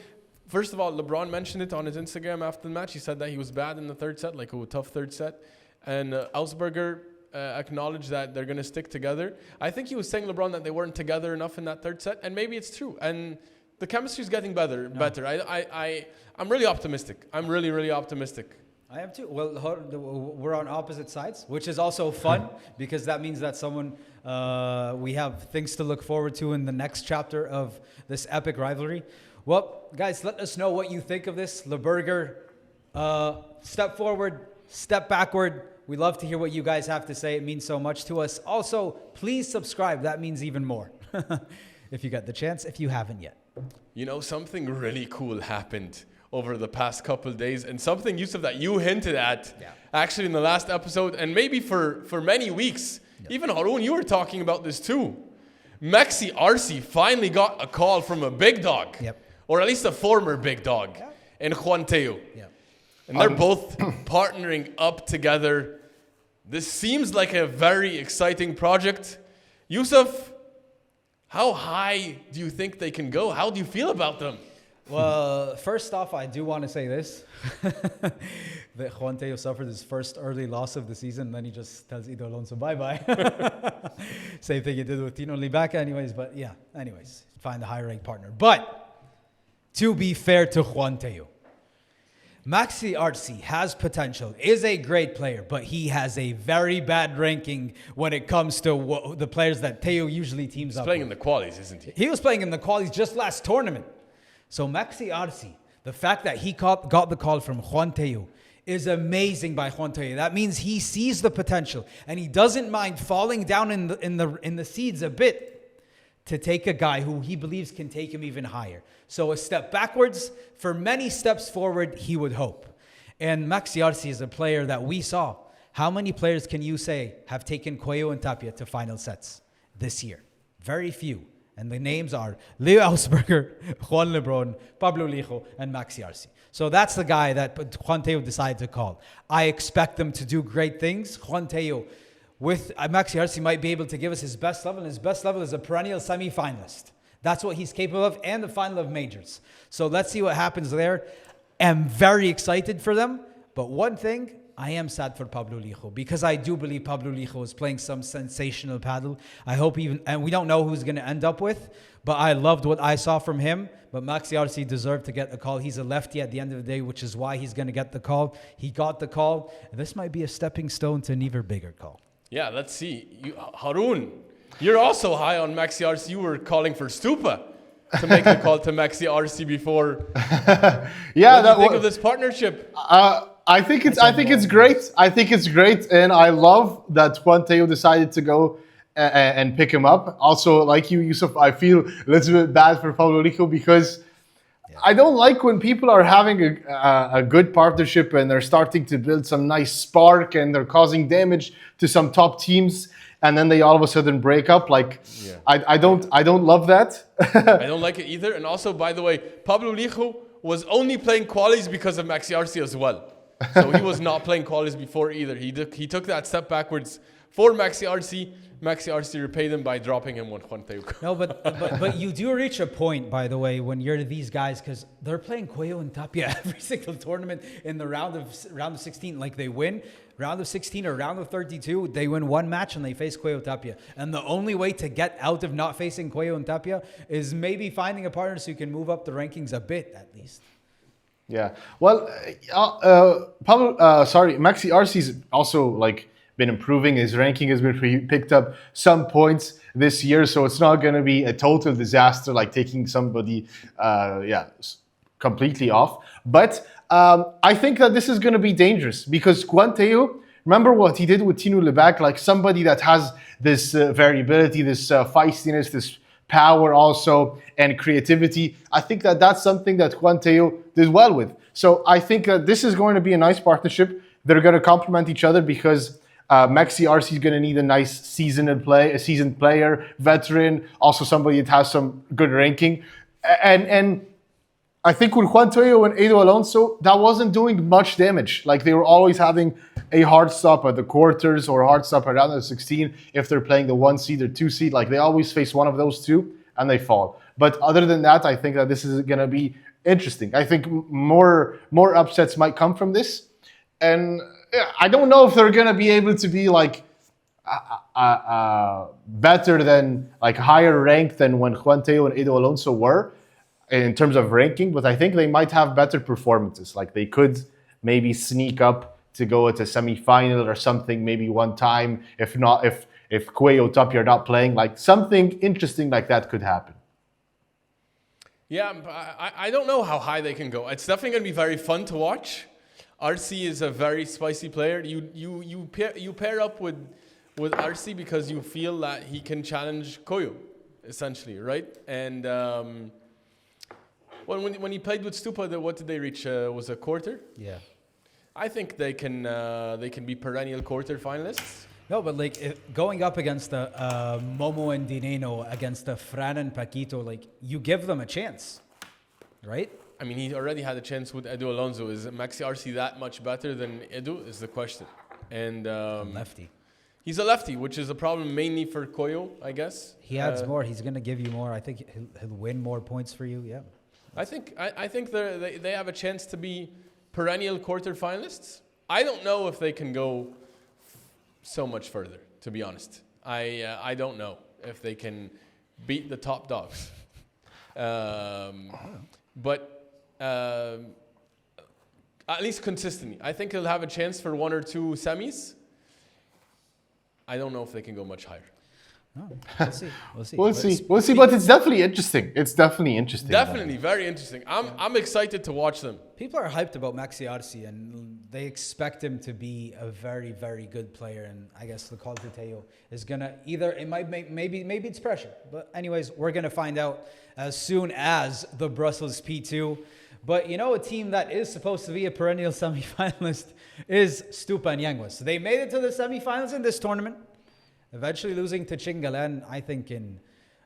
First of all, LeBron mentioned it on his Instagram after the match. He said that he was bad in the third set, like a tough third set. And Alsberger acknowledge that they're going to stick together. I think he was saying, LeBron, that they weren't together enough in that third set, and maybe it's true. And the chemistry is getting better. I'm really optimistic. I'm really, really optimistic. I am too. Well, we're on opposite sides, which is also fun because that means that we have things to look forward to in the next chapter of this epic rivalry. Well, guys, let us know what you think of this. Leburger, step forward, step backward. We love to hear what you guys have to say. It means so much to us. Also, please subscribe. That means even more. If you got the chance, if you haven't yet. You know, something really cool happened over the past couple of days, and something, Yousef, that you hinted at actually in the last episode, and maybe for many weeks. Even Haroon, you were talking about this too. Maxi Arce finally got a call from a big dog, or at least a former big dog, in Juan Tello. And they're both partnering up together. This seems like a very exciting project. Yousef, how high do you think they can go? How do you feel about them? Well, first off, I do want to say this. That Juan Tello suffered his first early loss of the season, and then he just tells Ido Alonso bye-bye. Same thing he did with Tino Libaca anyways, but yeah, anyways, find a high-ranked partner. But to be fair to Juan Tello, Maxi Arce has potential, is a great player, but he has a very bad ranking when it comes to the players that Tello usually teams up with. He's playing in the qualies, isn't he? He was playing in the qualies just last tournament. So Maxi Arce, the fact that he got the call from Juan Tello is amazing by Juan Tello. That means he sees the potential and he doesn't mind falling down in the seeds a bit to take a guy who he believes can take him even higher. So a step backwards for many steps forward, he would hope. And Maxi Arce is a player that we saw. How many players can you say have taken Coello and Tapia to final sets this year? Very few. And the names are Leo Ausberger, Juan Lebron, Pablo Lijo, and Maxi Arce. So that's the guy that Juan Tello decided to call. I expect them to do great things. Juan Tello with Maxi Arce might be able to give us his best level, and his best level is a perennial semi-finalist. That's what he's capable of, and the final of majors. So let's see what happens there. I'm very excited for them. But one thing, I am sad for Pablo Lijo because I do believe Pablo Lijo is playing some sensational paddle. I hope and we don't know who's going to end up with, but I loved what I saw from him. But Maxi Arce deserved to get the call. He's a lefty at the end of the day, which is why he's going to get the call. He got the call. This might be a stepping stone to an even bigger call. Yeah, let's see. Haroon, you're also high on Maxi Arce. You were calling for Stupa to make the call to Maxi Arce before. Yeah, what do you think of this partnership? I think it's great. I think it's great, and I love that Juan Tello decided to go and pick him up. Also, like you, Yousef, I feel a little bit bad for Pablo Lijo because I don't like when people are having a good partnership and they're starting to build some nice spark and they're causing damage to some top teams, and then they all of a sudden break up. I don't love that. I don't like it either. And also, by the way, Pablo Lijo was only playing qualies because of Maxi Arce as well. So he was not playing qualies before either. He took that step backwards for Maxi Arce. Maxi Arce repaid him by dropping him on Juan Tello. No, but you do reach a point, by the way, when you're these guys, because they're playing Coello and Tapia every single tournament in the round of 16. Like they win round of 16 or round of 32, they win one match and they face Coello Tapia. And the only way to get out of not facing Coello and Tapia is maybe finding a partner so you can move up the rankings a bit at least. Yeah. Well, Maxi Arce's also been improving. His ranking has been picked up some points this year, so it's not going to be a total disaster like taking somebody completely off. But I think that this is going to be dangerous because Juan Tello, remember what he did with Tino Libac, like somebody that has this variability, this feistiness, this power also, and creativity. I think that that's something that Juan Tello did well with. So I think that this is going to be a nice partnership. They're going to complement each other because Maxi Arce is going to need a nice seasoned player, veteran, also somebody that has some good ranking. And I think with Juan Tello and Edo Alonso, that wasn't doing much damage. Like they were always having a hard stop at the quarters or a hard stop around the 16 if they're playing the 1 seed or 2 seed. Like they always face one of those two and they fall. But other than that, I think that this is going to be interesting. I think more upsets might come from this. And I don't know if they're going to be able to be better than higher ranked than when Juan Tello and Edo Alonso were in terms of ranking, but I think they might have better performances. Like they could maybe sneak up to go to semi-final or something, maybe one time. If not, if Coello Tapia are not playing, like something interesting like that could happen. Yeah, I don't know how high they can go. It's definitely going to be very fun to watch. Arce is a very spicy player. You pair up with Arce because you feel that he can challenge Coello, essentially, right? And when he played with Stupa, what did they reach? Was a quarter? Yeah. I think they can be perennial quarter finalists. No, but going up against the Momo and Dineno, against the Fran and Paquito, you give them a chance, right? I mean, he already had a chance with Edu Alonso. Is Maxi Arce that much better than Edu is the question. And lefty. He's a lefty, which is a problem mainly for Coello, I guess. He adds more. He's going to give you more. I think he'll win more points for you. Yeah. I think they have a chance to be perennial quarterfinalists. I don't know if they can go so much further, to be honest. I don't know if they can beat the top dogs. But at least consistently. I think he'll have a chance for one or two semis. I don't know if they can go much higher. No, we'll see. We'll see. But it's definitely interesting. Definitely very interesting. I'm excited to watch them. People are hyped about Maxi Arce, and they expect him to be a very, very good player. And I guess the call to Tello is gonna maybe it's pressure. But anyways, we're gonna find out as soon as the Brussels P2. But a team that is supposed to be a perennial semifinalist is Stupa and Yanguas. So they made it to the semifinals in this tournament. Eventually losing to Chingalan, I think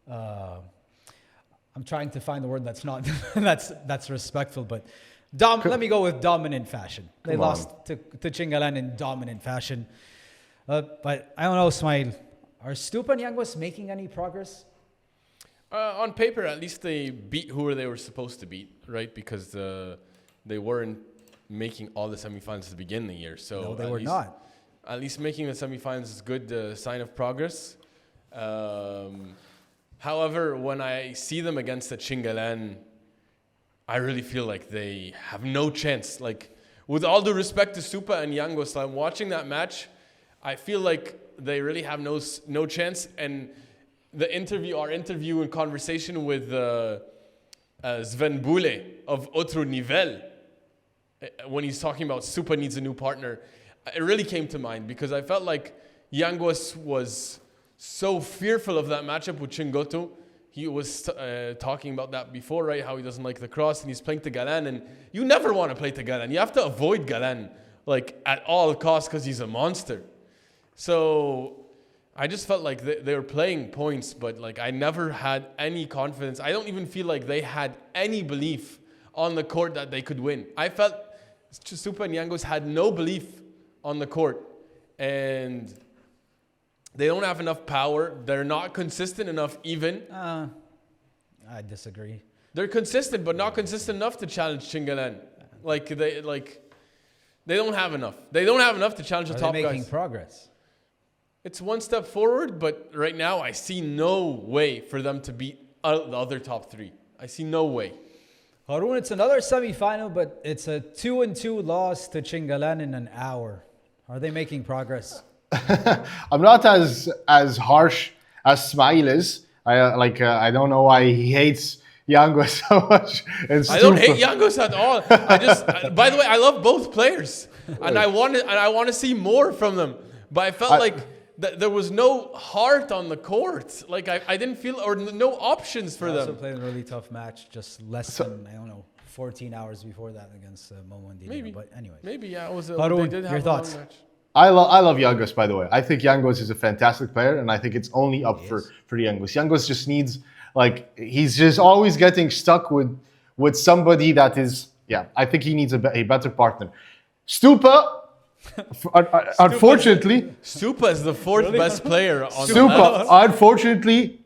I'm trying to find the word that's not that's respectful, but let me go with dominant fashion. They lost to Chingalan in dominant fashion. But I don't know, Ismaeel, are Stupa and Yanguas making any progress? On paper, at least they beat who they were supposed to beat, right? Because they weren't making all the semifinals to begin the year. So no, they were not. At least making the semifinals is a good sign of progress. However, when I see them against the Chingalan, I really feel like they have no chance. Like, with all due respect to Stupa and Yanguas, I'm watching that match, I feel like they really have no chance. And our interview and conversation with Sven Bule of Otro Nivel, when he's talking about Stupa needs a new partner, it really came to mind because I felt like Yanguas was so fearful of that matchup with Chingotto. He was talking about that before, right? How he doesn't like the cross and he's playing to Galán. And you never want to play to Galán. You have to avoid Galán at all costs because he's a monster. So I just felt like they were playing points, but I never had any confidence. I don't even feel like they had any belief on the court that they could win. I felt Stupa and Yanguas had no belief on the court, and they don't have enough power. They're not consistent enough even. I disagree. They're consistent, but not consistent enough to challenge Chingalan. They don't have enough. They don't have enough to challenge the top guys. Are they making progress? It's one step forward, but right now I see no way for them to beat the other top three. I see no way. Haroon, it's another semifinal, but it's a 2-2 loss to Chingalan in an hour. Are they making progress? I'm not as harsh as Ismaeel is. I don't know why he hates Yanguas so much. I don't hate Yanguas at all. By the way, I love both players, and I want to see more from them. But I felt like there was no heart on the court. I didn't feel, or no options for them. Also played a really tough match, just less than 14 hours before that against Momo and Dino. Maybe, but anyway. Maybe yeah. Haroon, they did have your thoughts? A long match. I love Yanguas, by the way. I think Yanguas is a fantastic player, and I think it's only up for Yanguas. Yanguas just needs, he's just always getting stuck with somebody that is, I think he needs a better partner. Stupa, unfortunately... Stupa is the fourth best player on the Stupa, left. unfortunately,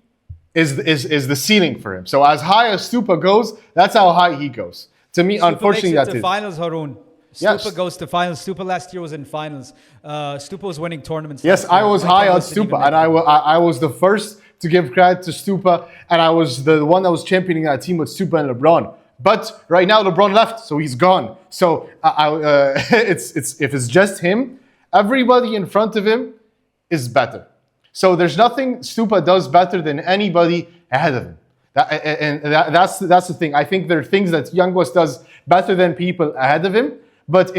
is the ceiling for him. So as high as Stupa goes, that's how high he goes. To me, Stupa unfortunately, makes it that to is. finals, Haroon. Yes. Stupa goes to finals. Stupa last year was in finals. Stupa was winning tournaments. Yes, I was high on Stupa, and I was the first to give credit to Stupa, and I was the one that was championing that team with Stupa and LeBron But right now LeBron left, so he's gone. So it's if it's just him, everybody in front of him is better. So there's nothing Stupa does better than anybody ahead of him. That's the thing. I think there are things that Yanguas does better than people ahead of him, but so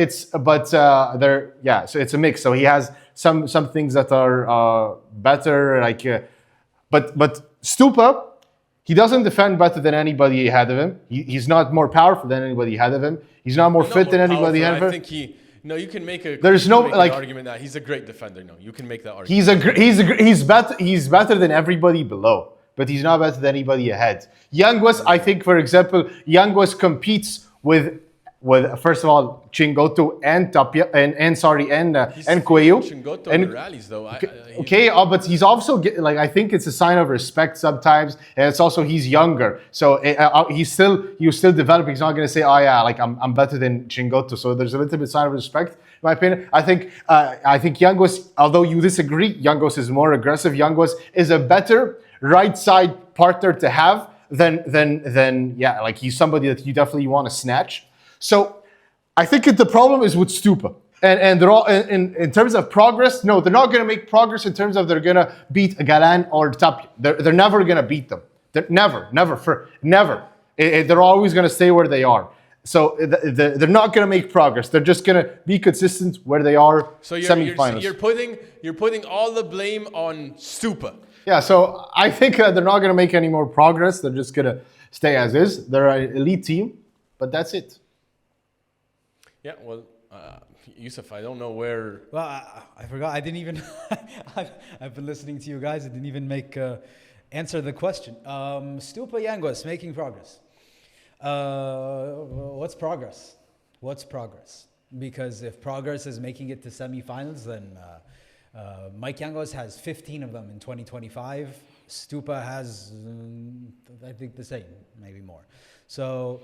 it's a mix. So he has some things that are better, like but Stupa, he doesn't defend better than anybody ahead of him. He's not more powerful than anybody ahead of him. He's not more fit than anybody ahead of him. I think you can make an argument that he's a great defender. No, you can make that argument. He's better than everybody below, but he's not better than anybody ahead. Yanguas, I think, for example, Yanguas competes with first of all Chingotto and Tapia and Coello. Chingotto and rallies though. But he's also I think it's a sign of respect sometimes, and it's also he's younger, so he's still developing. He's not going to say, oh yeah, like I'm better than Chingotto. So there's a little bit sign of respect, in my opinion. I think Yanguas, although you disagree, Yanguas is more aggressive. Yanguas is a better right side partner to have than he's somebody that you definitely want to snatch. So I think the problem is with Stupa. And they're all, in terms of progress, no, they're not going to make progress in terms of they're going to beat Galán or Tapia. They're never going to beat them. Never. They're always going to stay where they are. So they're not going to make progress. They're just going to be consistent where they are. So semifinals. You're putting all the blame on Stupa. Yeah, so I think they're not going to make any more progress. They're just going to stay as is. They're an elite team, but that's it. Yeah, well, Yousef, I don't know where. Well, I forgot. I didn't even. I've been listening to you guys. I didn't even answer the question. Stupa Yanguas making progress. What's progress? What's progress? Because if progress is making it to semifinals, then Mike Yanguas has 15 of them in 2025. Stupa has, I think, the same, maybe more. So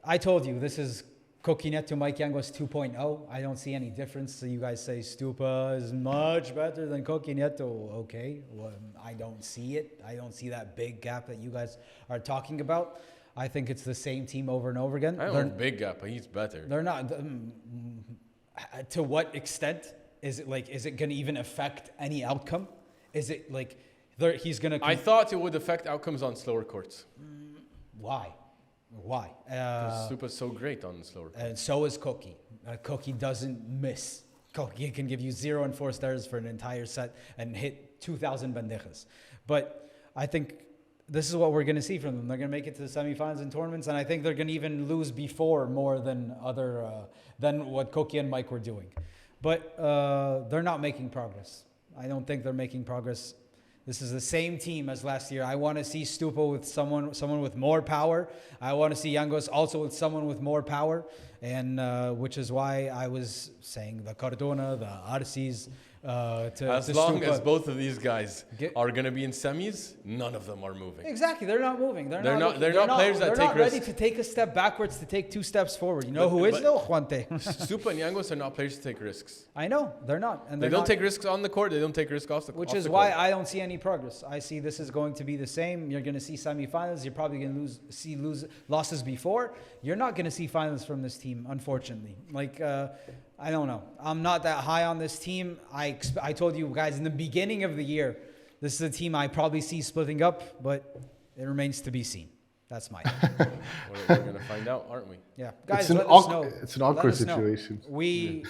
I told you this is Coquinetto Mike Yanguas 2.0. I don't see any difference. So you guys say Stupa is much better than Coquinetto. Okay, well, I don't see it. I don't see that big gap that you guys are talking about. I think it's the same team over and over again. I don't know big gap, but he's better. They're not. To what extent is it like? Is it going to even affect any outcome? Is it like he's going to? I thought it would affect outcomes on slower courts. Why? Because Stupa's so great on the slower courts. And so is Koki. Koki doesn't miss. Koki can give you 0 and 4 stars for an entire set and hit 2,000 bandejas. But I think this is what we're going to see from them. They're going to make it to the semifinals and tournaments, and I think they're going to even lose before more than than what Koki and Mike were doing. But they're not making progress. I don't think they're making progress. This is the same team as last year. I want to see Stupa with someone with more power. I want to see Yanguas also with someone with more power, and which is why I was saying the Cardona, the Arces. As long as both of these guys are going to be in semis, none of them are moving. Exactly, they're not moving. They're not players that take risks. They're not ready to take a step backwards, to take 2 steps forward. You know who is though? Juante. Stupa and Yanguas are not players to take risks. I know they're not, and they don't take risks on the court. They don't take risks off the court. Which is why I don't see any progress. I see this is going to be the same. You're going to see semifinals. You're probably going to see losses before. You're not going to see finals from this team, unfortunately. I don't know. I'm not that high on this team. I told you guys in the beginning of the year, this is a team I probably see splitting up, but it remains to be seen. That's my We're going to find out, aren't we? Yeah. Guys, let us know. It's an awkward situation. I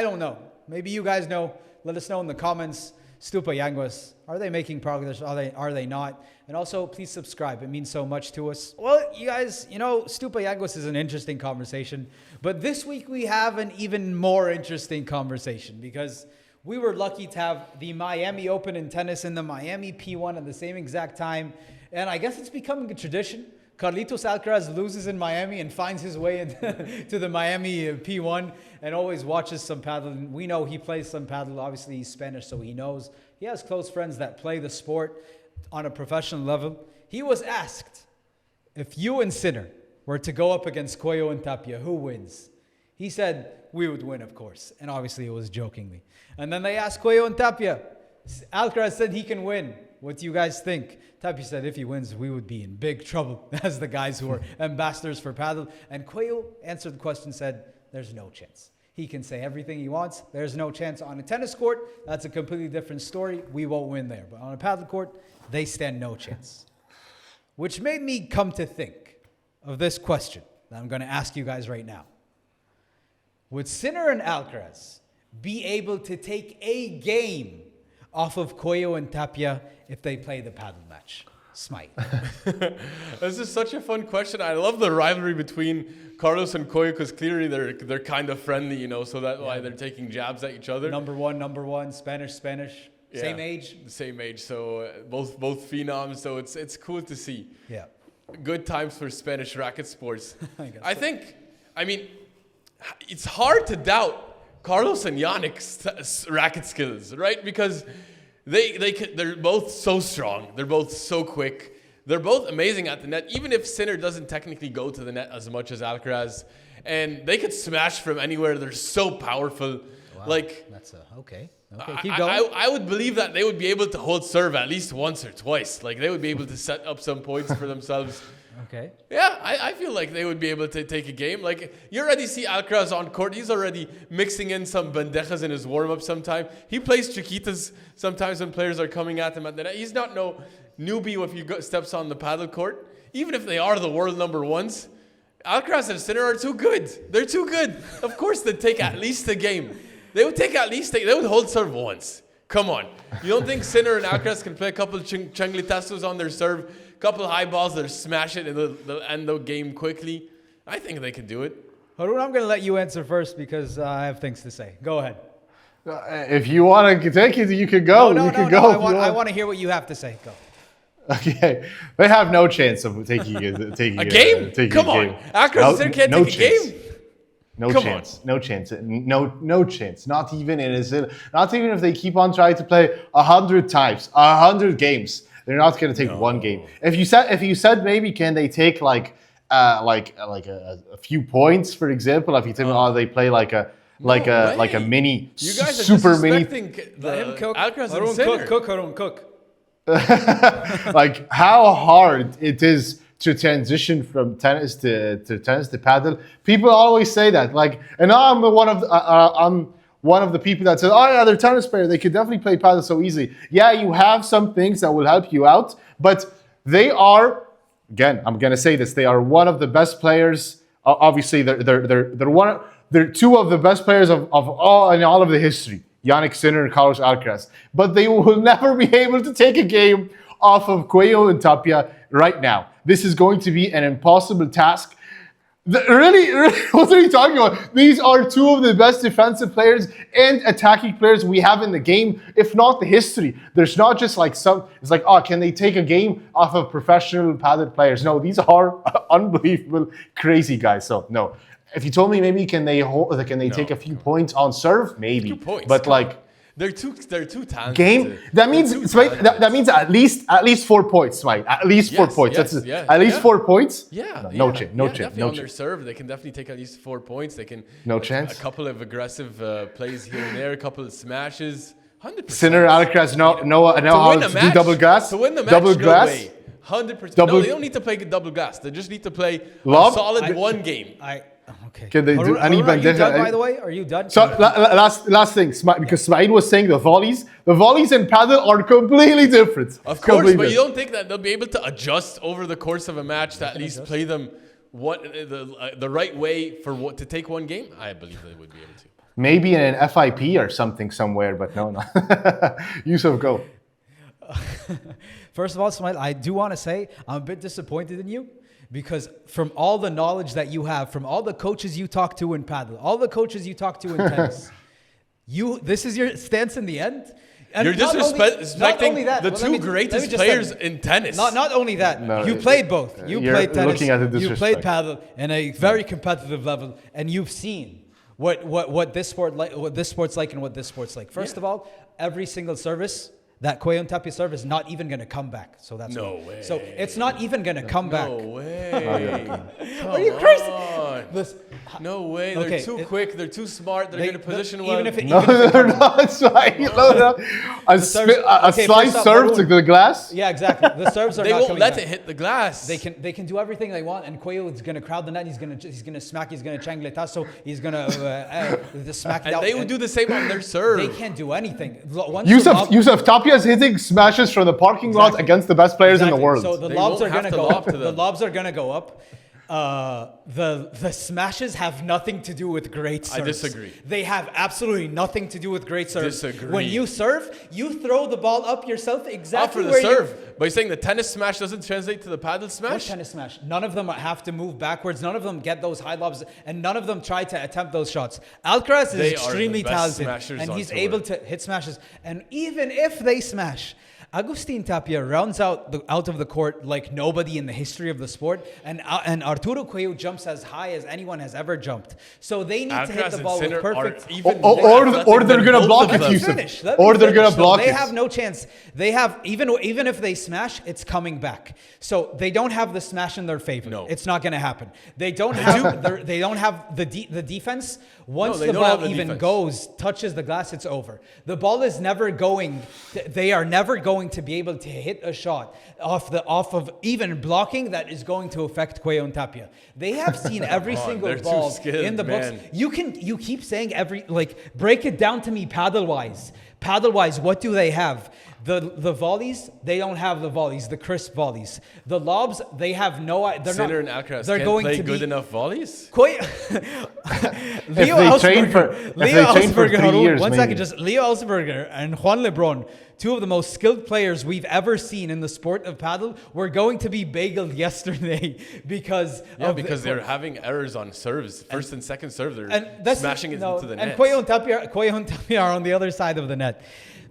don't know. Maybe you guys know. Let us know in the comments. Stupa Yanguas, are they making progress? Are they not? And also, please subscribe. It means so much to us. Well, you guys, Stupa Yanguas is an interesting conversation. But this week we have an even more interesting conversation because we were lucky to have the Miami Open in tennis and the Miami P1 at the same exact time. And I guess it's becoming a tradition. Carlitos Alcaraz loses in Miami and finds his way into the Miami P1 and always watches some paddle. We know he plays some paddle. Obviously, he's Spanish, so he knows. He has close friends that play the sport on a professional level. He was asked, if you and Sinner were to go up against Coello and Tapia, who wins? He said, we would win, of course. And obviously, it was jokingly. And then they asked Coello and Tapia. Alcaraz said he can win. What do you guys think? Tapia said if he wins, we would be in big trouble as the guys who are ambassadors for Padel. And Coello answered the question, said, there's no chance. He can say everything he wants. There's no chance on a tennis court. That's a completely different story. We won't win there. But on a paddle court, they stand no chance. Which made me come to think of this question that I'm going to ask you guys right now. Would Sinner and Alcaraz be able to take a game off of Coello and Tapia if they play the paddle match? Smite. This is such a fun question. I love the rivalry between Carlos and Coello because clearly they're kind of friendly, you know, so that's why they're taking jabs at each other. Number one, Spanish. Yeah, Same age. Same age. So both phenoms. So it's cool to see. Yeah. Good times for Spanish racket sports. I mean, it's hard to doubt Carlos and Yannick's racket skills, right? Because they're both so strong. They're both so quick. They're both amazing at the net. Even if Sinner doesn't technically go to the net as much as Alcaraz, and they could smash from anywhere. They're so powerful. Wow. Like That's okay. Keep going. I would believe that they would be able to hold serve at least once or twice. Like they would be able to set up some points for themselves. Okay. Yeah, I feel like they would be able to take a game. Like, you already see Alcaraz on court. He's already mixing in some bandejas in his warm-up sometime. He plays chiquitas sometimes when players are coming at him at the net. He's not no newbie if he steps on the paddle court. Even if they are the world number ones, Alcaraz and Sinner are too good. They're too good. Of course, they'd take at least a game. They would take at least they would hold serve once. Come on. You don't think Sinner and Alcaraz can play a couple of changlitazos on their serve, couple of high balls that smash it and they'll end the game quickly? I think they can do it. Haroon, I'm going to let you answer first because I have things to say. Go ahead. If you want to take it, you can go. No, you can go. I want to hear what you have to say. Go. Okay, they have no chance of taking A game? Come on. Alcaraz can't take a game? No chance. No chance. Not even if they keep on trying to play 100 times, 100 games. They're not going to take one game. If you said maybe can they take like a few points, for example, if you tell me they play like a mini you guys are super mini Alcaraz and Sinner. Cook. Like how hard it is to transition from tennis to paddle. People always say that. Like, and I'm one of the people that says, "Oh yeah, they're tennis players. They could definitely play paddle so easily." Yeah, you have some things that will help you out, but they are. Again, I'm gonna say this: they are one of the best players. Obviously, they're two of the best players of all of the history. Yannick Sinner and Carlos Alcaraz. But they will never be able to take a game off of Coello and Tapia right now. This is going to be an impossible task. Really, what are you talking about? These are two of the best defensive players and attacking players we have in the game, if not the history. There's not just like it's like, can they take a game off of professional padded players? No, these are unbelievable, crazy guys. So, no. If you told me maybe can they take a few points on serve, maybe. 2 points, but like they're too talented. Game that means at least 4 points, right? At least 4 points. At least 4 points. Yeah. No chance. Definitely on their serve, they can definitely take at least 4 points. They can chance. A couple of aggressive plays here and there, a couple of smashes. 100%. Sinner Alcaraz know how to do double gas. To win the match, double no gas. way. 100%. No, they don't need to play double gas. They just need to play a solid one game. Okay. Can they do any Are you done, by the way? Are you done? So last thing, because Ismaeel was saying the volleys in paddle are completely different. Of course, but you don't think that they'll be able to adjust over the course of a match to at least play them the right way to take one game? I believe they would be able to. Maybe in an FIP or something somewhere, but no. Yousef, go. First of all, Ismaeel, I do want to say I'm a bit disappointed in you. Because from all the knowledge that you have, from all the coaches you talk to in paddle, all the coaches you talk to in tennis, this is your stance in the end? And you're disrespecting the two greatest players in tennis. Not only that, you played both. You played tennis, you played paddle in a very competitive level, and you've seen what this sport's like and what this sport's like. First of all, every single service that Coello and Tapia serve is not even going to come back. So that's no way. So it's not even going to come back. No way. Are you crazy? This, No way. Okay, They're too quick. They're too smart. They're going to position well. even if it, No, even if it they're comes- not. Ismaeel. No. A Okay, slice first off, serve to Haroon. the glass. yeah, exactly. The serves are They not won't coming let back. it hit the glass. They can do everything they want, and Coello is going to crowd the net. He's going to smack. He's going to changletazo. He's going to smack it And out. they would do the same on their serve. They can't do anything. Once the lob- Yousef Tapia is hitting smashes from the parking lot Exactly. against the best players in the Exactly. world. So the They lobs won't are going have to to go lob up. to The them. lobs are going to go up. The smashes have nothing to do with great serves. I disagree. They have absolutely nothing to do with great serves. Disagree. When you serve, you throw the ball up yourself Not exactly for the where serve. But you're saying the tennis smash doesn't translate to the paddle What smash? tennis smash? None of them have to move backwards. None of them get those high lobs, and none of them try to attempt those shots. Alcaraz is They are the extremely best talented, smashers and on he's tour. able to hit smashes. And even if they smash, Agustin Tapia rounds out of the court like nobody in the history of the sport, and Arturo Coello jumps as high as anyone has ever jumped. So they need to hit Alcaraz the and ball with Sinner perfect. are even Or- more or athletic they're than gonna both block of it, them. Yousef. Let me Or they're gonna finish. block They it. have no chance. They have even if they smash, it's coming back. So they don't have the smash in their favor. No. It's not going to happen. They don't have they don't have the defense. Once they the don't have ball the even defense. touches the glass, it's over. The ball is never going. They are never going to be able to hit a shot off of even blocking that is going to affect Coello and Tapia. They have seen every single they're too ball skilled, in the books. man. You keep saying break it down to me paddle wise. Paddle wise, what do they have? The volleys, they don't have the volleys, the crisp volleys. The lobs, they have no. They're Sinner not, and Alcaraz they're can't going play to good be, enough volleys? Leo they train for- Elsberger, if they train for 3 Haroon, years, one maybe. second, just Leo Elsberger and Juan Lebron, two of the most skilled players we've ever seen in the sport of paddle, were going to be bageled yesterday because Because they're having errors on serves. First and second serve, they're and that's smashing it into the net. And Coello and Tapia are on the other side of the net.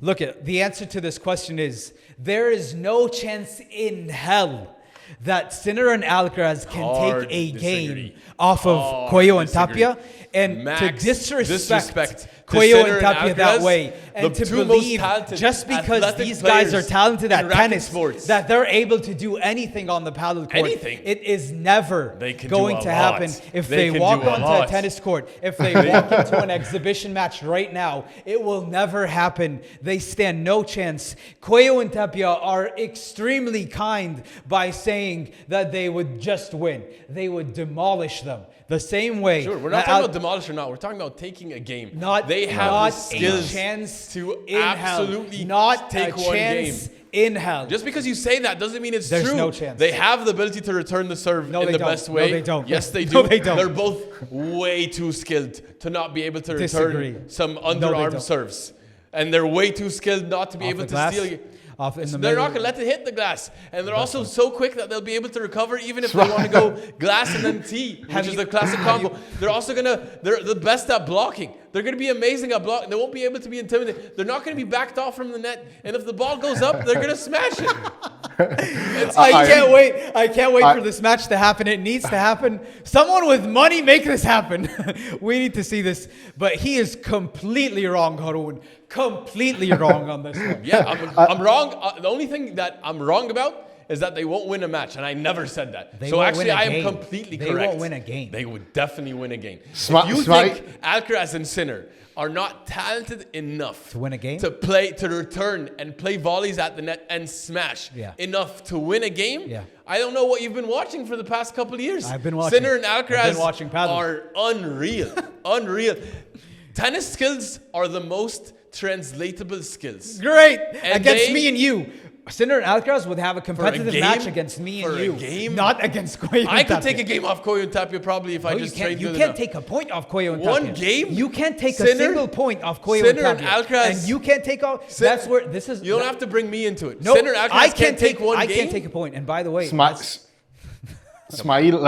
Look, the answer to this question is there is no chance in hell that Sinner and Alcaraz can Hard take a disagree. game off of Hard Coello and disagree. Tapia, and Max to disrespect to Coello Sinner and Tapia that Alcaraz, way, and the to two most believe talented just because athletic these guys are players talented in at racket tennis sports. that they're able to do anything on the paddle court. Anything. It is never They can do going a to lot. happen if They they can walk do a onto a lot. tennis court, if they walk into an exhibition match right now. It will never happen. They stand no chance. Coello and Tapia are extremely kind by saying that they would just win. They would demolish them the same way. Sure, we're not talking about demolish or not. We're talking about taking a game. They have not the skills a chance to in absolutely hell. Not take a one chance game. in hell. Just because you say that doesn't mean it's There's true. no chance. They have the ability to return the serve No, in they the don't. best No, way. they don't. Yes, they do. No, they don't. They're both way too skilled to not be able to Disagree. return some they underarm don't. serves. And they're way too skilled not to be Off able the to glass? steal. Off in the They're middle. not going to let it hit the glass. And they're also so quick that they'll be able to recover even if they want to go glass and then tee, which is the classic combo. They're also they're the best at blocking. They're going to be amazing at blocking. They won't be able to be intimidated. They're not going to be backed off from the net. And if the ball goes up, they're going to smash it. I can't wait. I can't wait for this match to happen. It needs to happen. Someone with money make this happen. We need to see this. But he is completely wrong, Haroon. Completely wrong on this one. Yeah, I'm wrong. The only thing that I'm wrong about is that they won't win a match, and I never said that. They So won't actually, win a I am game. completely They correct. won't win a game. They would definitely win a game. Sma- If you Sma- think Alcaraz and Sinner are not talented enough To win a game? to return and play volleys at the net and smash Yeah. enough to win a game, Yeah. I don't know what you've been watching for the past couple of years. I've been watching. Sinner and I've Alcaraz been watching paddle. are unreal, unreal. Tennis skills are the most translatable skills. Great. And Against they- me and you. Sinner and Alcaraz would have a competitive game? match against me For and a you. game? Not against Coello I and could Tapia. take a game off Coello and Tapia probably if I No, just you can't. trained You good can't enough. take a point off Coello and One Tapia. game? You can't take a Sinner- single point off Coello Sinner and and Tapia. Alcaraz- And you can't take off. That's where this is. You don't have to bring me into it. No, Sinner and Alcaraz I can't take one I game. can't take a point. And by the way, Ismaeel,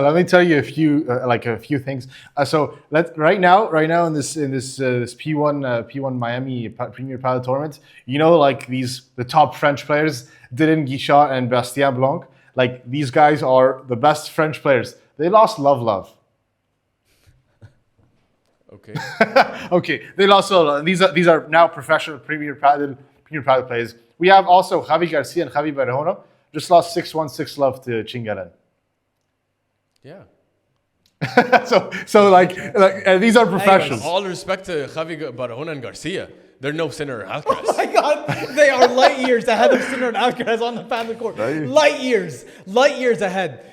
let me tell you a few things. So right now in this P1 Miami Premier Padel tournament, you know, like the top French players, Newgiza and Bastien Blanc, like these guys are the best French players. They lost love. Okay. Okay, they lost love. These are now professional Premier Padel players. We have also Javi Garcia and Javi Barahona. Just lost 6-1, 6-love to Chingalan. Yeah. So like these are professionals. All respect to Javi Barahona and Garcia. They're no Sinner or Alcaraz. Oh my God, they are light years ahead of Sinner and Alcaraz on the paddle court. Light years ahead.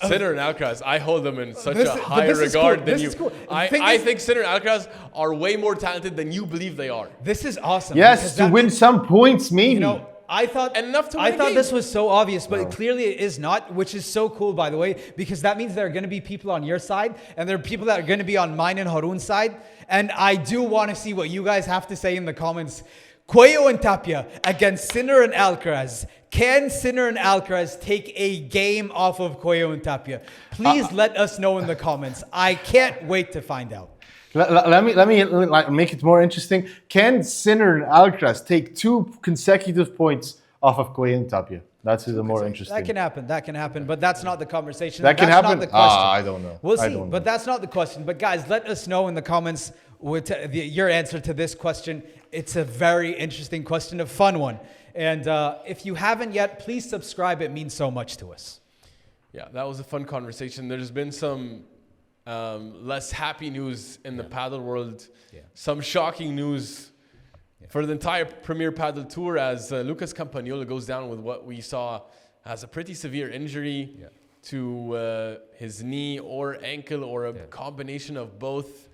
Sinner and Alcaraz, I hold them in such This- a but higher this is regard cool. than This you. is cool. I think Sinner and Alcaraz are way more talented than you believe they are. This is awesome. Yes, because to that win means- some points, maybe. You know, I thought And enough to win I a thought game. this was so obvious, but clearly it is not, which is so cool, by the way, because that means there are going to be people on your side, and there are people that are going to be on mine and Haroon's side. And I do want to see what you guys have to say in the comments. Coello and Tapia against Sinner and Alcaraz. Can Sinner and Alcaraz take a game off of Coello and Tapia? Please let us know in the comments. I can't wait to find out. Let me like, make it more interesting. Can Sinner and Alcaraz take 2 consecutive points off of Coello and Tapia? That's the more interesting. That can happen, but that's not the conversation. That can That's happen? not the question. I don't know. We'll I see, don't know. but that's not the question. But guys, let us know in the comments your answer to this question. It's a very interesting question, a fun one. And if you haven't yet, please subscribe. It means so much to us. Yeah, that was a fun conversation. There's been some less happy news in the paddle world. Yeah. Some shocking news for the entire Premier Paddle Tour as Lucas Campagnolo goes down with what we saw as a pretty severe injury to his knee or ankle or a combination of both.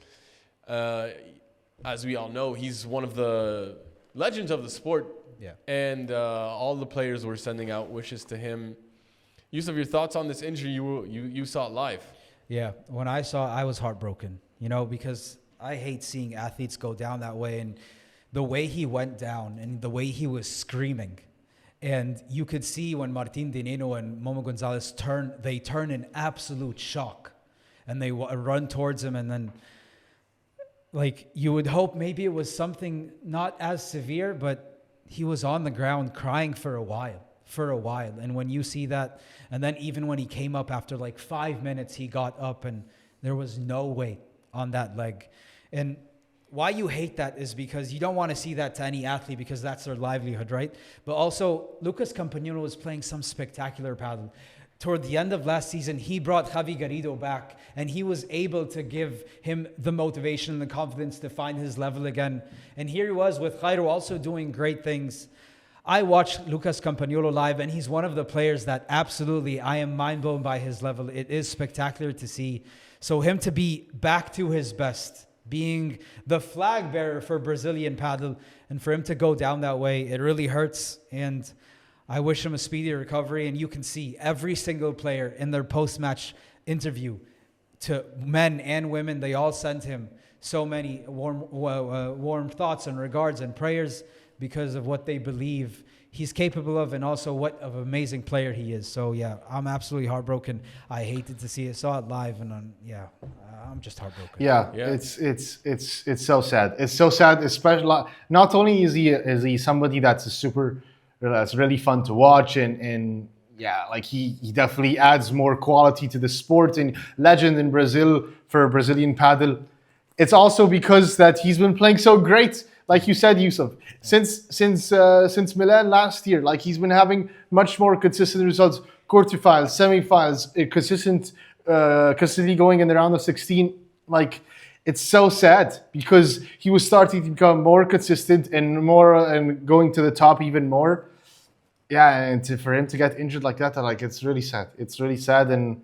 As we all know, he's one of the legends of the sport. Yeah. And all the players were sending out wishes to him. Yousef, your thoughts on this injury? You saw it live. Yeah, when I saw it, I was heartbroken, you know, because I hate seeing athletes go down that way. And the way he went down and the way he was screaming. And you could see when Martin Dineno and Momo Gonzalez turn in absolute shock. And they run towards him, and then, like, you would hope maybe it was something not as severe, but he was on the ground crying for a while. And when you see that, and then even when he came up after like 5 minutes, he got up and there was no weight on that leg. And why you hate that is because you don't want to see that to any athlete because that's their livelihood, right? But also, Lucas Campagnolo was playing some spectacular paddle. Toward the end of last season, he brought Javi Garrido back, and he was able to give him the motivation and the confidence to find his level again. And here he was with Jairo also doing great things. I watched Lucas Campagnolo live, and he's one of the players that absolutely I am mind blown by his level. It is spectacular to see. So him to be back to his best, being the flag bearer for Brazilian paddle, and for him to go down that way, it really hurts. And I wish him a speedy recovery. And you can see every single player in their post-match interview, to men and women, they all sent him so many warm thoughts and regards and prayers because of what they believe he's capable of and also what of an amazing player he is. So yeah, I'm absolutely heartbroken. I hated to see it. Saw it live, and I'm just heartbroken. Yeah. It's so sad. It's so sad, especially not only is he somebody that's that's really fun to watch, and yeah, like he definitely adds more quality to the sport and legend in Brazil for Brazilian paddle. It's also because that he's been playing so great, like you said, Yousef, since Milan last year. Like he's been having much more consistent results, quarterfinals, semifinals, consistently going in the round of 16. Like it's so sad because he was starting to become more consistent and going to the top even more. Yeah, and for him to get injured like that, like it's really sad. It's really sad, and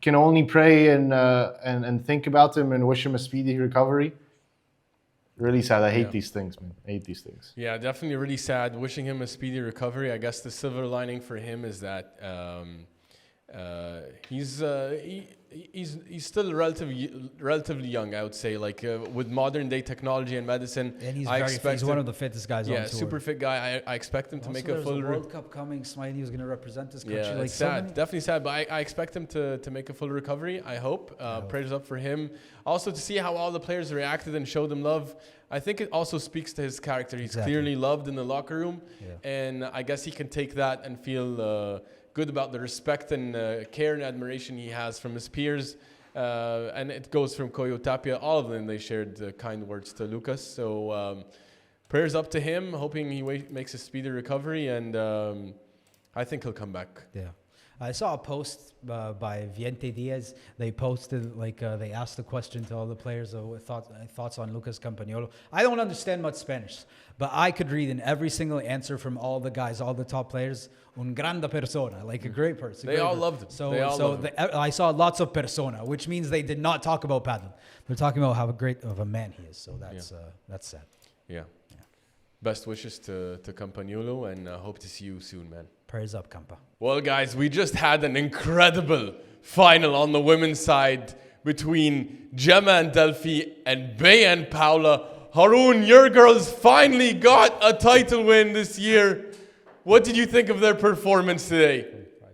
can only pray and think about him and wish him a speedy recovery. Really sad. I hate these things, man. I hate these things. Yeah, definitely really sad. Wishing him a speedy recovery. I guess the silver lining for him is that he's still relatively young, I would say. Like with modern day technology and medicine, And he's one of the fittest guys on tour. super fit guy. I expect him to make a full. There's a World Cup coming. Ismaeel was going to represent this country. Yeah, like it's so sad. many- Definitely sad. But I expect him to make a full recovery. I hope. Prayers up for him. Also to see how all the players reacted and showed him love. I think it also speaks to his character. He's clearly loved in the locker room, and I guess he can take that and feel good about the respect and care and admiration he has from his peers. And it goes from Coello Tapia. All of them, they shared kind words to Lucas. So prayers up to him, hoping he makes a speedy recovery, and I think he'll come back. Yeah. I saw a post by Viente Diaz. They posted, they asked the question to all the players with thoughts on Lucas Campagnolo. I don't understand much Spanish, but I could read in every single answer from all the guys, all the top players, un grande persona, like a great person. They all loved him. I saw lots of persona, which means they did not talk about Padel. They're talking about how great of a man he is. So that's sad. Yeah. Best wishes to Campagnolo, and hope to see you soon, man. Prayers up, Campa. Well, guys, we just had an incredible final on the women's side between Gemma and Delphi and Bea and Paula. Haroon, your girls finally got a title win this year. What did you think of their performance today?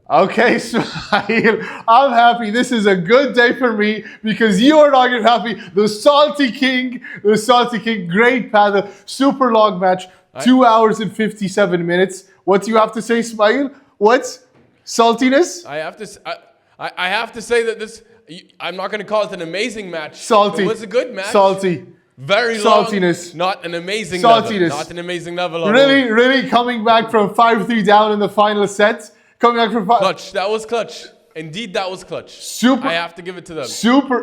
Okay, Ismaeel, I'm happy. This is a good day for me because you are not going to be happy. The Salty King, great paddle, super long match, 2 hours and 57 minutes. What do you have to say, Ismaeel? What? Saltiness? I have to say that this, I'm not going to call it an amazing match. Salty. It was a good match. Salty. Very long. Saltiness. Not an amazing Saltiness. level. Not an amazing level. Really coming back from 5-3 down in the final set. Coming back from clutch. That was clutch. Indeed, that was clutch. Super. I have to give it to them.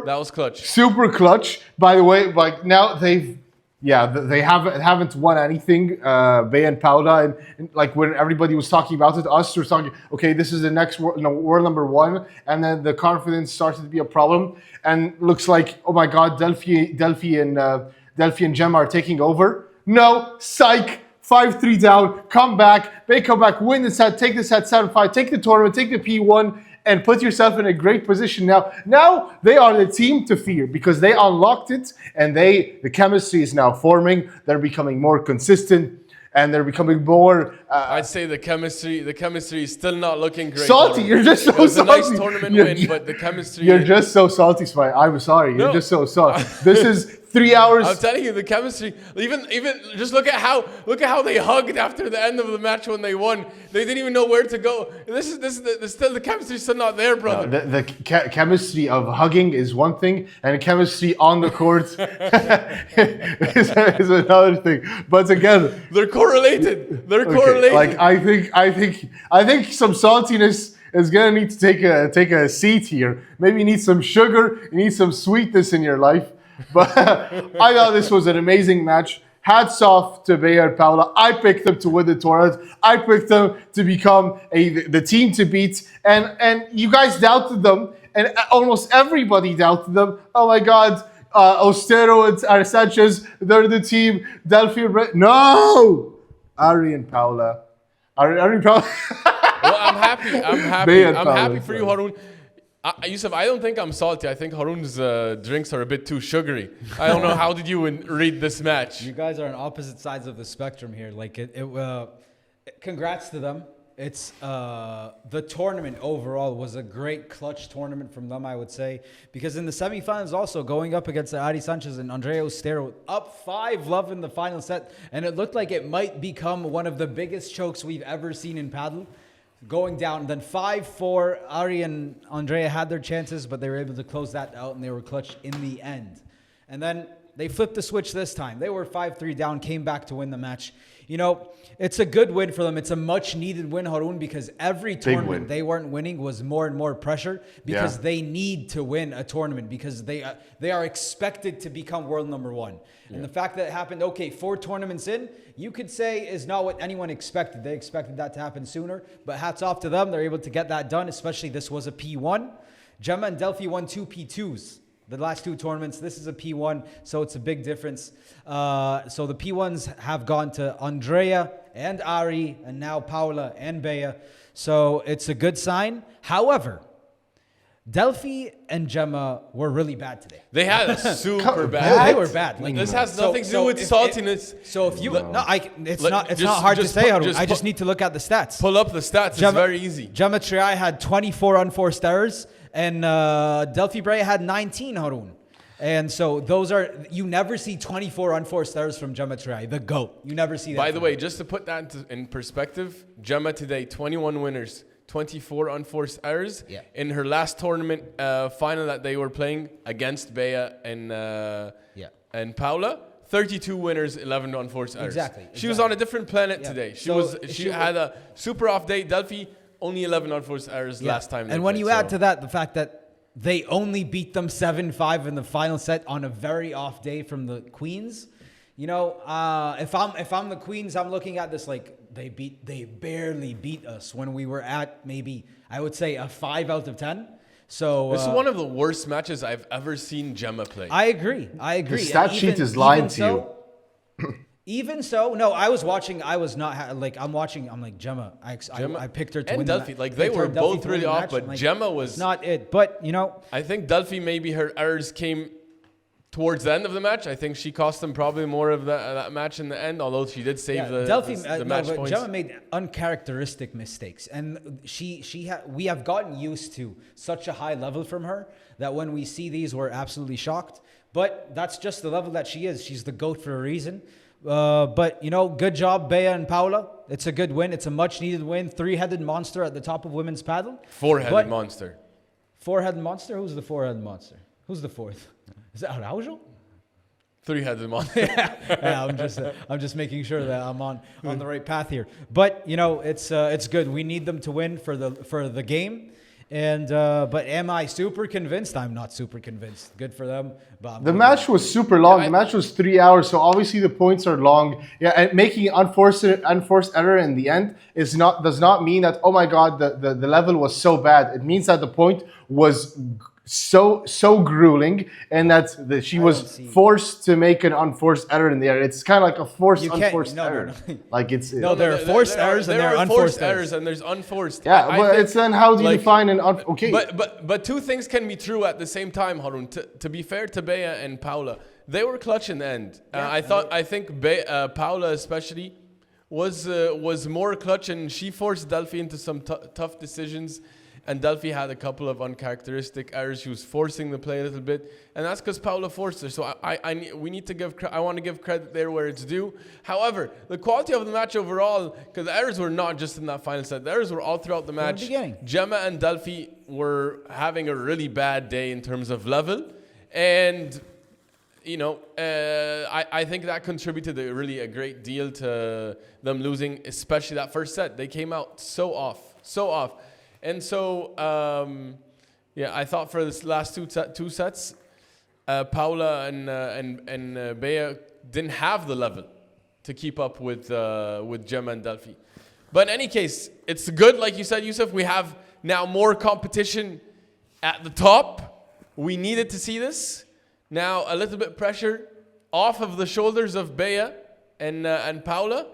That was clutch. Super clutch. By the way, now they haven't won anything. Bea and Paula, and when everybody was talking about it, us were talking. Okay, this is the next world number one, and then the confidence started to be a problem, and looks like, oh my God, Delphi and Gemma are taking over. No, psych. 5-3 down, come back, win the set, take the set 7-5, take the tournament, take the P1, and put yourself in a great position now. Now they are the team to fear because they unlocked it, and the chemistry is now forming. They're becoming more consistent, and they're becoming more. I'd say the chemistry is still not looking great. Salty, you're just so salty. It was a nice tournament win, but the chemistry. You're just so salty, Ismaeel. I'm sorry. You're just so salty. This is 3 hours. I'm telling you, the chemistry. Even just look at how they hugged after the end of the match when they won. They didn't even know where to go. The chemistry is still not there, brother. The chemistry of hugging is one thing, and chemistry on the court is another thing. But again, they're correlated. Correlated. I think some saltiness is gonna need to take a seat here. Maybe you need some sugar. You need some sweetness in your life. But I thought this was an amazing match. Hats off to Bea and Paula. I picked them to win the tournament. I picked them to become the team to beat. And you guys doubted them. And almost everybody doubted them. Oh my God. Ostero and Arce, they're the team. Delphi, no! Arce and Paula. Arce and Paula. Well, I'm happy. I'm happy for you, Haroon. Yousef, I don't think I'm salty. I think Haroon's drinks are a bit too sugary. I don't know. How did you read this match? You guys are on opposite sides of the spectrum here. Congrats to them. It's the tournament overall was a great clutch tournament from them, I would say, because in the semifinals also going up against Ari Sanchez and Andrea Ostero, up 5-love in the final set, and it looked like it might become one of the biggest chokes we've ever seen in Padel. Going down, then 5-4. Ari and Andrea had their chances, but they were able to close that out, and they were clutch in the end. And then they flipped the switch this time. They were 5-3 down, came back to win the match. You know, it's a good win for them. It's a much-needed win, Haroon, because every tournament they weren't winning was more and more pressure because they need to win a tournament because they are expected to become world number one. And the fact that it happened, 4 tournaments in, you could say is not what anyone expected. They expected that to happen sooner, but hats off to them. They're able to get that done, especially this was a P1. Gemma and Delphi won 2 P2s. The last 2 tournaments, this is a P1, so it's a big difference. So the P1s have gone to Andrea and Ari, and now Paula and Bea. So it's a good sign. However, Delphi and Gemma were really bad today. They had a super bad. They were bad. This has nothing to do with saltiness. It's not hard to say, Haroon. I just need to look at the stats. Pull up the stats. It's very easy. Gemma Triay had 24 unforced errors, and Delphi Brea had 19, Haroon. And so those are, you never see 24 unforced errors from Gemma Triay, the GOAT. You never see that. By the way, just to put that in perspective, Gemma today, 21 winners, 24 unforced errors. Yeah. In her last tournament final that they were playing against Bea and Paula, 32 winners, 11 unforced errors. Exactly. She was on a different planet today. She had a super off day. Delphi Only 11 unforced errors last time. And when you add to that the fact that they only beat them 7-5 in the final set on a very off day from the Queens, you know, if I'm the Queens, I'm looking at this like they barely beat us when we were at maybe I would say a 5 out of 10. So this is one of the worst matches I've ever seen Gemma play. I agree. The stat sheet is lying to you. Even so, no, I was watching. I was not like I'm watching. I'm like Gemma. I picked her to and win. Delphi, like they were both really off, but like, Gemma was not it. But you know, I think Delphi maybe her errors came towards the end of the match. I think she cost them probably more of that match in the end. Although she did save the match points. Gemma made uncharacteristic mistakes, and we have gotten used to such a high level from her that when we see these, we're absolutely shocked. But that's just the level that she is. She's the GOAT for a reason. But, you know, good job, Bea and Paula. It's a good win. It's a much-needed win. 3-headed monster at the top of women's paddle. 4-headed monster. 4-headed monster? Who's the 4-headed monster? Who's the fourth? Is that Araujo? 3-headed monster. yeah, I'm just making sure that I'm on the right path here. But, you know, it's good. We need them to win for the game. And but am I super convinced? I'm not super convinced. Good for them. But the match was super long. The match was 3 hours, so obviously the points are long. Yeah, and making unforced error in the end does not mean that, oh my god, the level was so bad. It means that the point was so grueling, and that she was forced to make an unforced error in the air. It's kind of like a unforced error. No. Like it's there are forced errors and there are unforced errors, and there's unforced. Yeah, but it's then how do you define an okay? But two things can be true at the same time, Haroon. To be fair to Bea and Paula, they were clutch in the end. I think Paula especially was more clutch, and she forced Delphi into some tough decisions. And Delphi had a couple of uncharacteristic errors. She was forcing the play a little bit, and that's because Paula forced her. So I want to give credit there where it's due. However, the quality of the match overall, because the errors were not just in that final set, the errors were all throughout the match. Gemma and Delphi were having a really bad day in terms of level, and you know, I think that contributed a great deal to them losing, especially that first set. They came out so off. And so, I thought for this last two sets, Paula and Bea didn't have the level to keep up with Gemma and Delphi. But in any case, it's good, like you said, Yousef. We have now more competition at the top. We needed to see this. Now a little bit pressure off of the shoulders of Bea and Paula,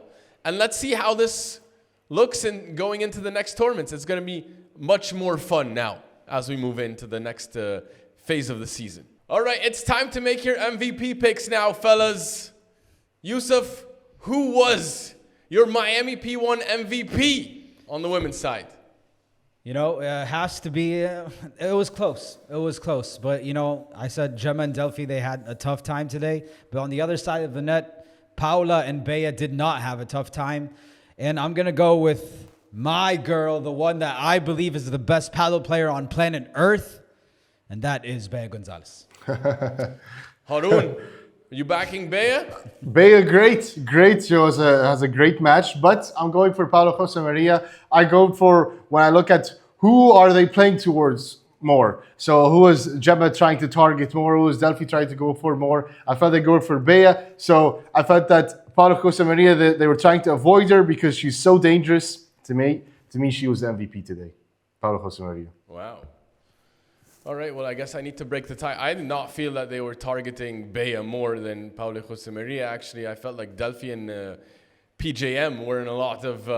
and let's see how this looks in going into the next tournaments. It's going to be much more fun now as we move into the next phase of the season. All right, it's time to make your MVP picks now, fellas. Yousef, who was your Miami P1 MVP on the women's side? You know, it has to be, it was close. It was close. But, you know, I said Gemma and Delphi, they had a tough time today. But on the other side of the net, Paula and Bea did not have a tough time. And I'm going to go with my girl, the one that I believe is the best paddle player on planet Earth, and that is Bea Gonzalez. Haroon, are you backing Bea? Bea, great. She has a great match, but I'm going for Paula Josemaria. I go for, when I look at who are they playing towards more. So who is Gemma trying to target more? Who is Delphi trying to go for more? I felt they go for Bea. So I felt that Paula Josemaria, they were trying to avoid her because she's so dangerous. To me, she was the MVP today. Paula Josemaria. Wow. All right, well, I guess I need to break the tie. I did not feel that they were targeting Bea more than Paula Josemaria. Actually, I felt like Delphi and PJM were in a lot of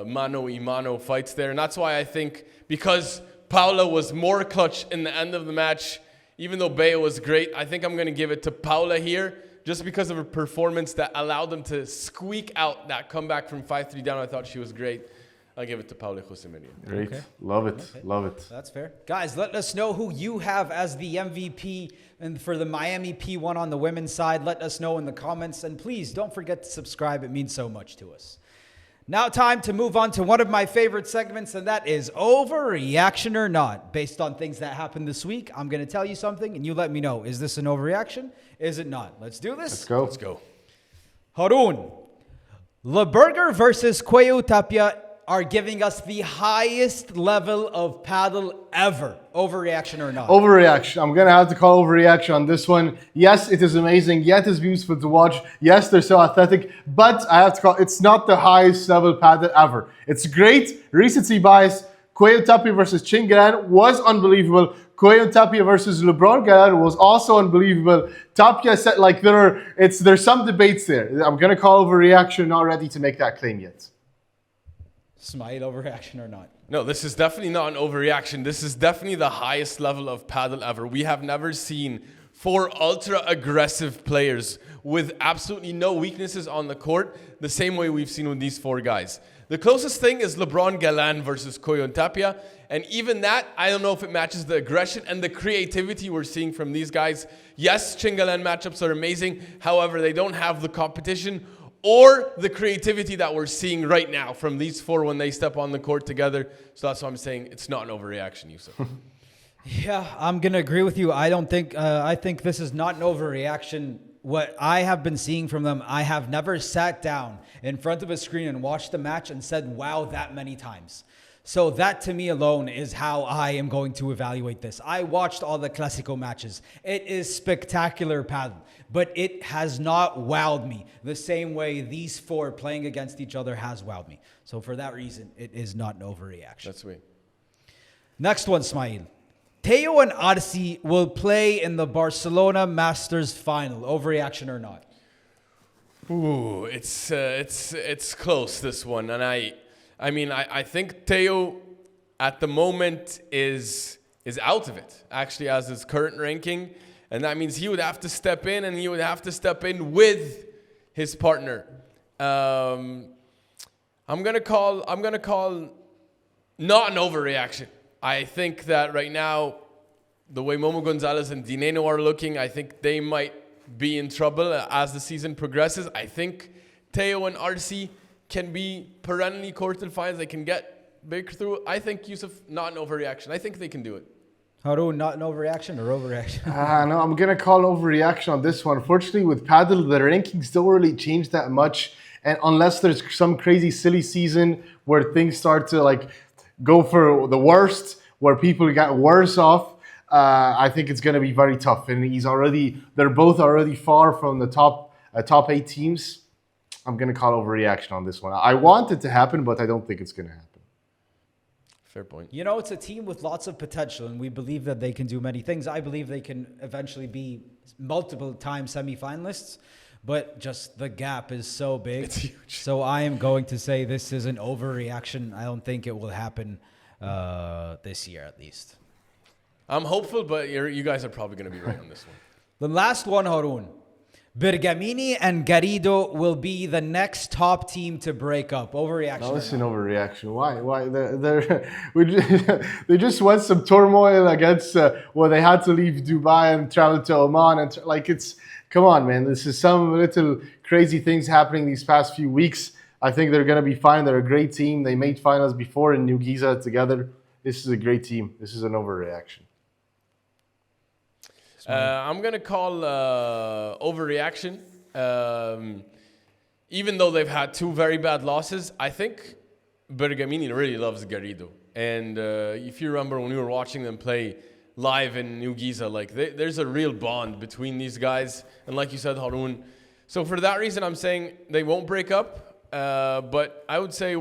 mano-y-mano fights there. And that's why I think, because Paula was more clutch in the end of the match, even though Bea was great, I think I'm going to give it to Paula here, just because of her performance that allowed them to squeak out that comeback from 5-3 down. I thought she was great. I'll give it to Paula Josemaria. Great. Okay. Love it. That's fair. Guys, let us know who you have as the MVP and for the Miami P1 on the women's side. Let us know in the comments. And please don't forget to subscribe. It means so much to us. Now time to move on to one of my favorite segments, and that is Overreaction or Not. Based on things that happened this week, I'm going to tell you something, and you let me know. Is this an overreaction? Is it not? Let's do this. Let's go. Haroon, Leburger versus Coello Tapia are giving us the highest level of Padel ever. Overreaction or not? Overreaction. I'm going to have to call overreaction on this one. Yes, it is amazing. Yes, it's beautiful to watch. Yes, they're so athletic. But I have to call it's not the highest level Padel ever. It's great. Recency bias. Coello Tapia versus Chingalan was unbelievable. Coello and Tapia versus Leburger was also unbelievable. Tapia said there's some debates there. I'm gonna call overreaction, not ready to make that claim yet. Ismaeel, overreaction or not? No, this is definitely not an overreaction. This is definitely the highest level of Padel ever. We have never seen 4 ultra-aggressive players with absolutely no weaknesses on the court, the same way we've seen with these 4 guys. The closest thing is LeBron Galán versus Coello and Tapia. And even that, I don't know if it matches the aggression and the creativity we're seeing from these guys. Yes, Chingalan matchups are amazing. However, they don't have the competition or the creativity that we're seeing right now from these 4 when they step on the court together. So that's why I'm saying it's not an overreaction, Yousef. Yeah, I'm going to agree with you. I think this is not an overreaction. What I have been seeing from them, I have never sat down in front of a screen and watched the match and said, wow, that many times. So that to me alone is how I am going to evaluate this. I watched all the Clasico matches. It is spectacular paddle, but it has not wowed me the same way these 4 playing against each other has wowed me. So for that reason, it is not an overreaction. That's sweet. Next one, Ismaeel. Tello and Arce will play in the Barcelona Masters final. Overreaction or not? Ooh, it's close, this one. And I think Tello at the moment is out of it, actually, as his current ranking. And that means he would have to step in, and he would have to step in with his partner. I'm gonna call not an overreaction. I think that right now, the way Momo Gonzalez and Dineno are looking, I think they might be in trouble as the season progresses. I think Tello and Arce can be perennially quarter finals. They can get big through. I think Yousef, not an overreaction. I think they can do it. Haroon, not an overreaction or overreaction? No, I'm going to call overreaction on this one. Unfortunately, with Padel, the rankings don't really change that much. And unless there's some crazy, silly season where things start to go for the worst, where people get worse off, I think it's going to be very tough. And they're both already far from the top 8 teams. I'm going to call overreaction on this one. I want it to happen, but I don't think it's going to happen. Fair point. You know, it's a team with lots of potential, and we believe that they can do many things. I believe they can eventually be multiple-time semifinalists, but just the gap is so big. It's huge. So I am going to say this is an overreaction. I don't think it will happen this year, at least. I'm hopeful, but you guys are probably going to be right on this one. The last one, Haroon. Bergamini and Garrido will be the next top team to break up. Overreaction. No, it's an overreaction. Why? They just went some turmoil against they had to leave Dubai and travel to Oman and come on, man. This is some little crazy things happening these past few weeks. I think they're gonna be fine. They're a great team. They made finals before in Newgiza together. This is a great team. This is an overreaction. I'm going to call overreaction. Even though they've had 2 very bad losses, I think Bergamini really loves Garrido. And if you remember when we were watching them play live in Newgiza, there's a real bond between these guys. And like you said, Haroon. So for that reason, I'm saying they won't break up. But I would say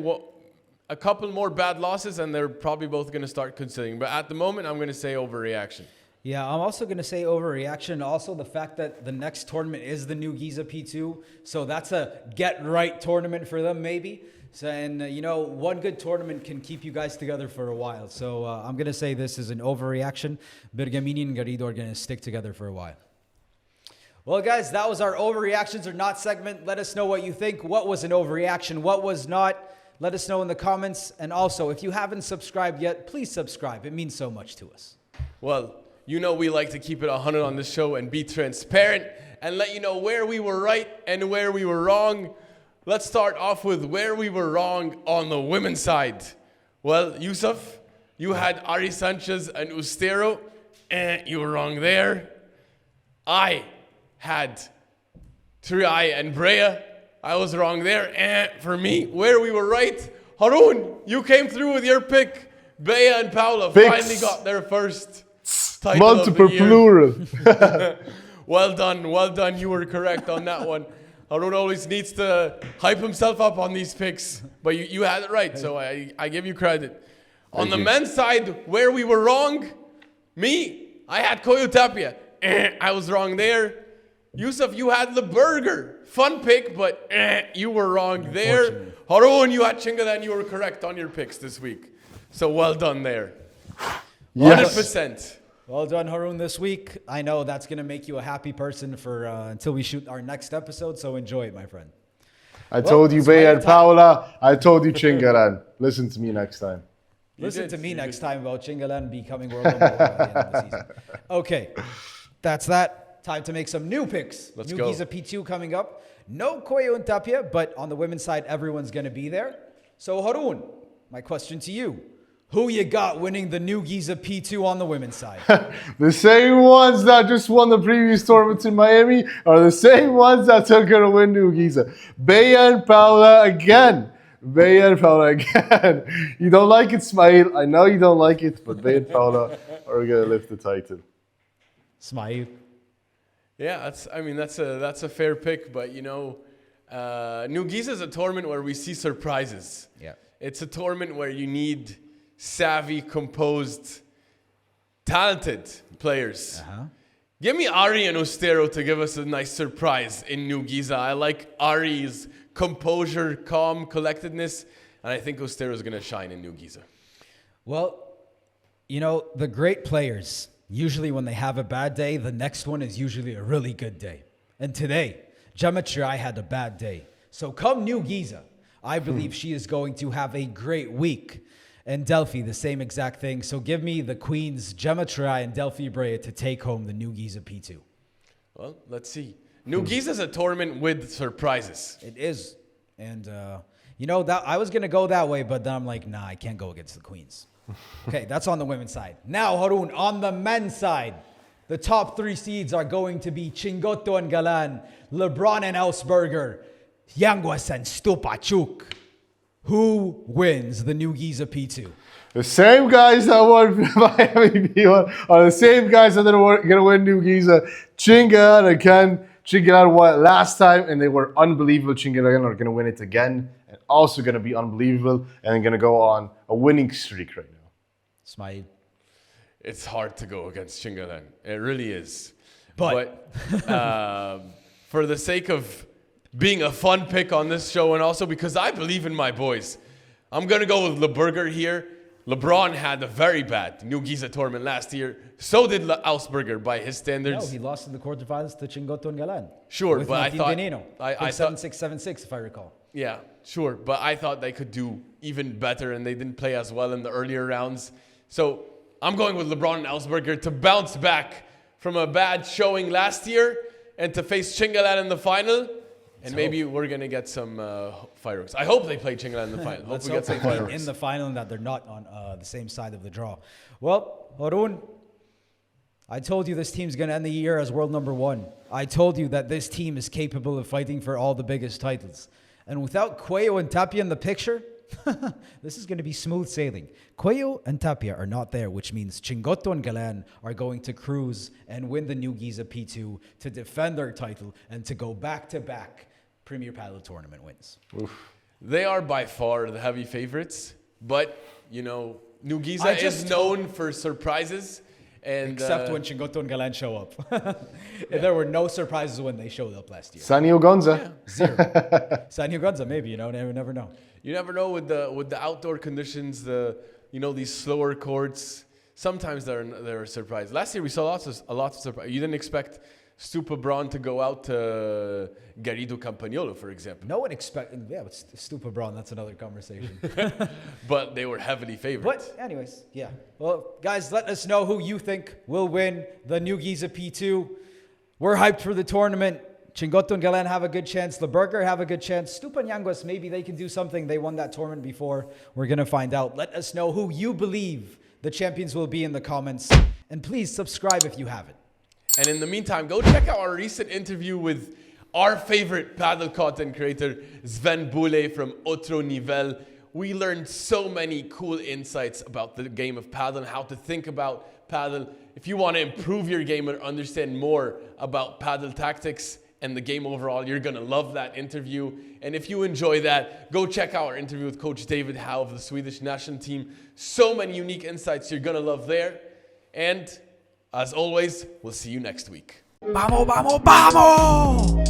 a couple more bad losses, and they're probably both going to start considering. But at the moment, I'm going to say overreaction. Yeah, I'm also going to say overreaction. Also, the fact that the next tournament is the Newgiza P2. So that's a get-right tournament for them, maybe. So, and, one good tournament can keep you guys together for a while. So I'm going to say this is an overreaction. Bergamini and Garrido are going to stick together for a while. Well, guys, that was our overreactions or not segment. Let us know what you think. What was an overreaction? What was not? Let us know in the comments. And also, if you haven't subscribed yet, please subscribe. It means so much to us. Well, we like to keep it 100 on this show and be transparent and let you know where we were right and where we were wrong. Let's start off with where we were wrong on the women's side. Well, Yousef, you had Ari Sanchez and Ustero, and you were wrong there. I had Triai and Brea. I was wrong there. And for me, where we were right Haroon, you came through with your pick. Bea and Paula finally got their first title Multiple of the year. plural. Well done. You were correct on that one. Haroon always needs to hype himself up on these picks, but you had it right, so I give you credit. On the men's side, where we were wrong, I had Coello Tapia. I was wrong there. Yousef, you had Leburger. Fun pick, but you were wrong there. Haroon, you had Chingalan. You were correct on your picks this week. So well done there. Yes. 100%. Well done, Haroon, this week. I know that's going to make you a happy person for until we shoot our next episode, so enjoy it, my friend. I told you Bea and Paula. I told you Chingalan. Listen to me next time. Listen to me next time about Chingalan becoming world number one by the end of the season. Okay, that's that. Time to make some new picks. Let's go. Newgiza P2 coming up. No Coello and Tapia, but on the women's side, everyone's going to be there. So, Haroon, my question to you. Who you got winning the Newgiza P2 on the women's side? The same ones that just won the previous tournaments in Miami are the same ones that are going to win Newgiza. Bea and Paula again. Bea and Paula again. You don't like it, Ismaeel. I know you don't like it, but Bea and Paula are going to lift the title. Ismaeel. Yeah, that's a fair pick, but Newgiza is a tournament where we see surprises. Yeah. It's a tournament where you need savvy, composed, talented players. Give me Ari and Ostero to give us a nice surprise in Newgiza. I like Ari's composure, calm, collectedness, and I think Ostero is going to shine in Newgiza. Well, the great players, usually when they have a bad day, the next one is usually a really good day. And today, Geometry had a bad day. So come Newgiza, I believe she is going to have a great week. And Delphi, the same exact thing. So give me the Queens, Geometry and Delphi Brea to take home the Newgiza P2. Well, let's see. Newgiza is a tournament with surprises. It is. And, that I was going to go that way, but then I'm like, nah, I can't go against the Queens. Okay, that's on the women's side. Now, Haroon, on the men's side, the top 3 seeds are going to be Chingotto and Galán, LeBron and Elsberger, Yanguas and Stupa. Who wins the Newgiza P2? The same guys that won Miami P1 are the same guys that are going to win Newgiza. Chingalan again. Chingalan won last time, and they were unbelievable. Chingalan are going to win it again, and also going to be unbelievable, and going to go on a winning streak right now. Ismaeel. It's hard to go against Chingalan. It really is. But for the sake of being a fun pick on this show, and also because I believe in my boys, I'm going to go with Leburger here. LeBron had a very bad Newgiza tournament last year. So did Elsberger by his standards. No, he lost in the quarterfinals to Chingotto and Galán. Sure, with but I thought... I 7-6, 7-6, if I recall. Yeah, sure. But I thought they could do even better, and they didn't play as well in the earlier rounds. So I'm going with LeBron and Elsberger to bounce back from a bad showing last year and to face Chingalan in the final. And maybe we're going to get some fireworks. I hope they play Chingalan in the final. Let's hope they play in the final and that they're not on the same side of the draw. Well, Haroon, I told you this team's going to end the year as world number 1. I told you that this team is capable of fighting for all the biggest titles. And without Coello and Tapia in the picture, this is going to be smooth sailing. Coello and Tapia are not there, which means Chingotto and Galán are going to cruise and win the Newgiza P2 to defend their title and to go back-to-back Premier Padel Tournament wins. Oof. They are by far the heavy favorites, but, Newgiza is known for surprises. And, except when Chingotto and Galán show up. There were no surprises when they showed up last year. Sanio Gonza. Zero. Sanio Gonza, maybe, you never know. You never know with the outdoor conditions, these slower courts. Sometimes they're a surprise. Last year we saw a lot of surprise. You didn't expect Stupa Braun to go out to Garrido Campagnolo, for example. No one expected. Yeah, but Stupa Braun, that's another conversation. But they were heavily favored. But anyways, yeah. Well, guys, let us know who you think will win the Newgiza P2. We're hyped for the tournament. Chingotto and Galán have a good chance. Leburger have a good chance. Stupa and Yanguas, maybe they can do something. They won that tournament before. We're going to find out. Let us know who you believe the champions will be in the comments. And please subscribe if you haven't. And in the meantime, go check out our recent interview with our favorite paddle content creator, Sven Bule from Otro Nivel. We learned so many cool insights about the game of Padel and how to think about Padel. If you want to improve your game or understand more about Padel tactics and the game overall, you're going to love that interview. And if you enjoy that, go check out our interview with Coach David Howe of the Swedish national team. So many unique insights you're going to love there. And as always, we'll see you next week. Vamos, vamos, vamos!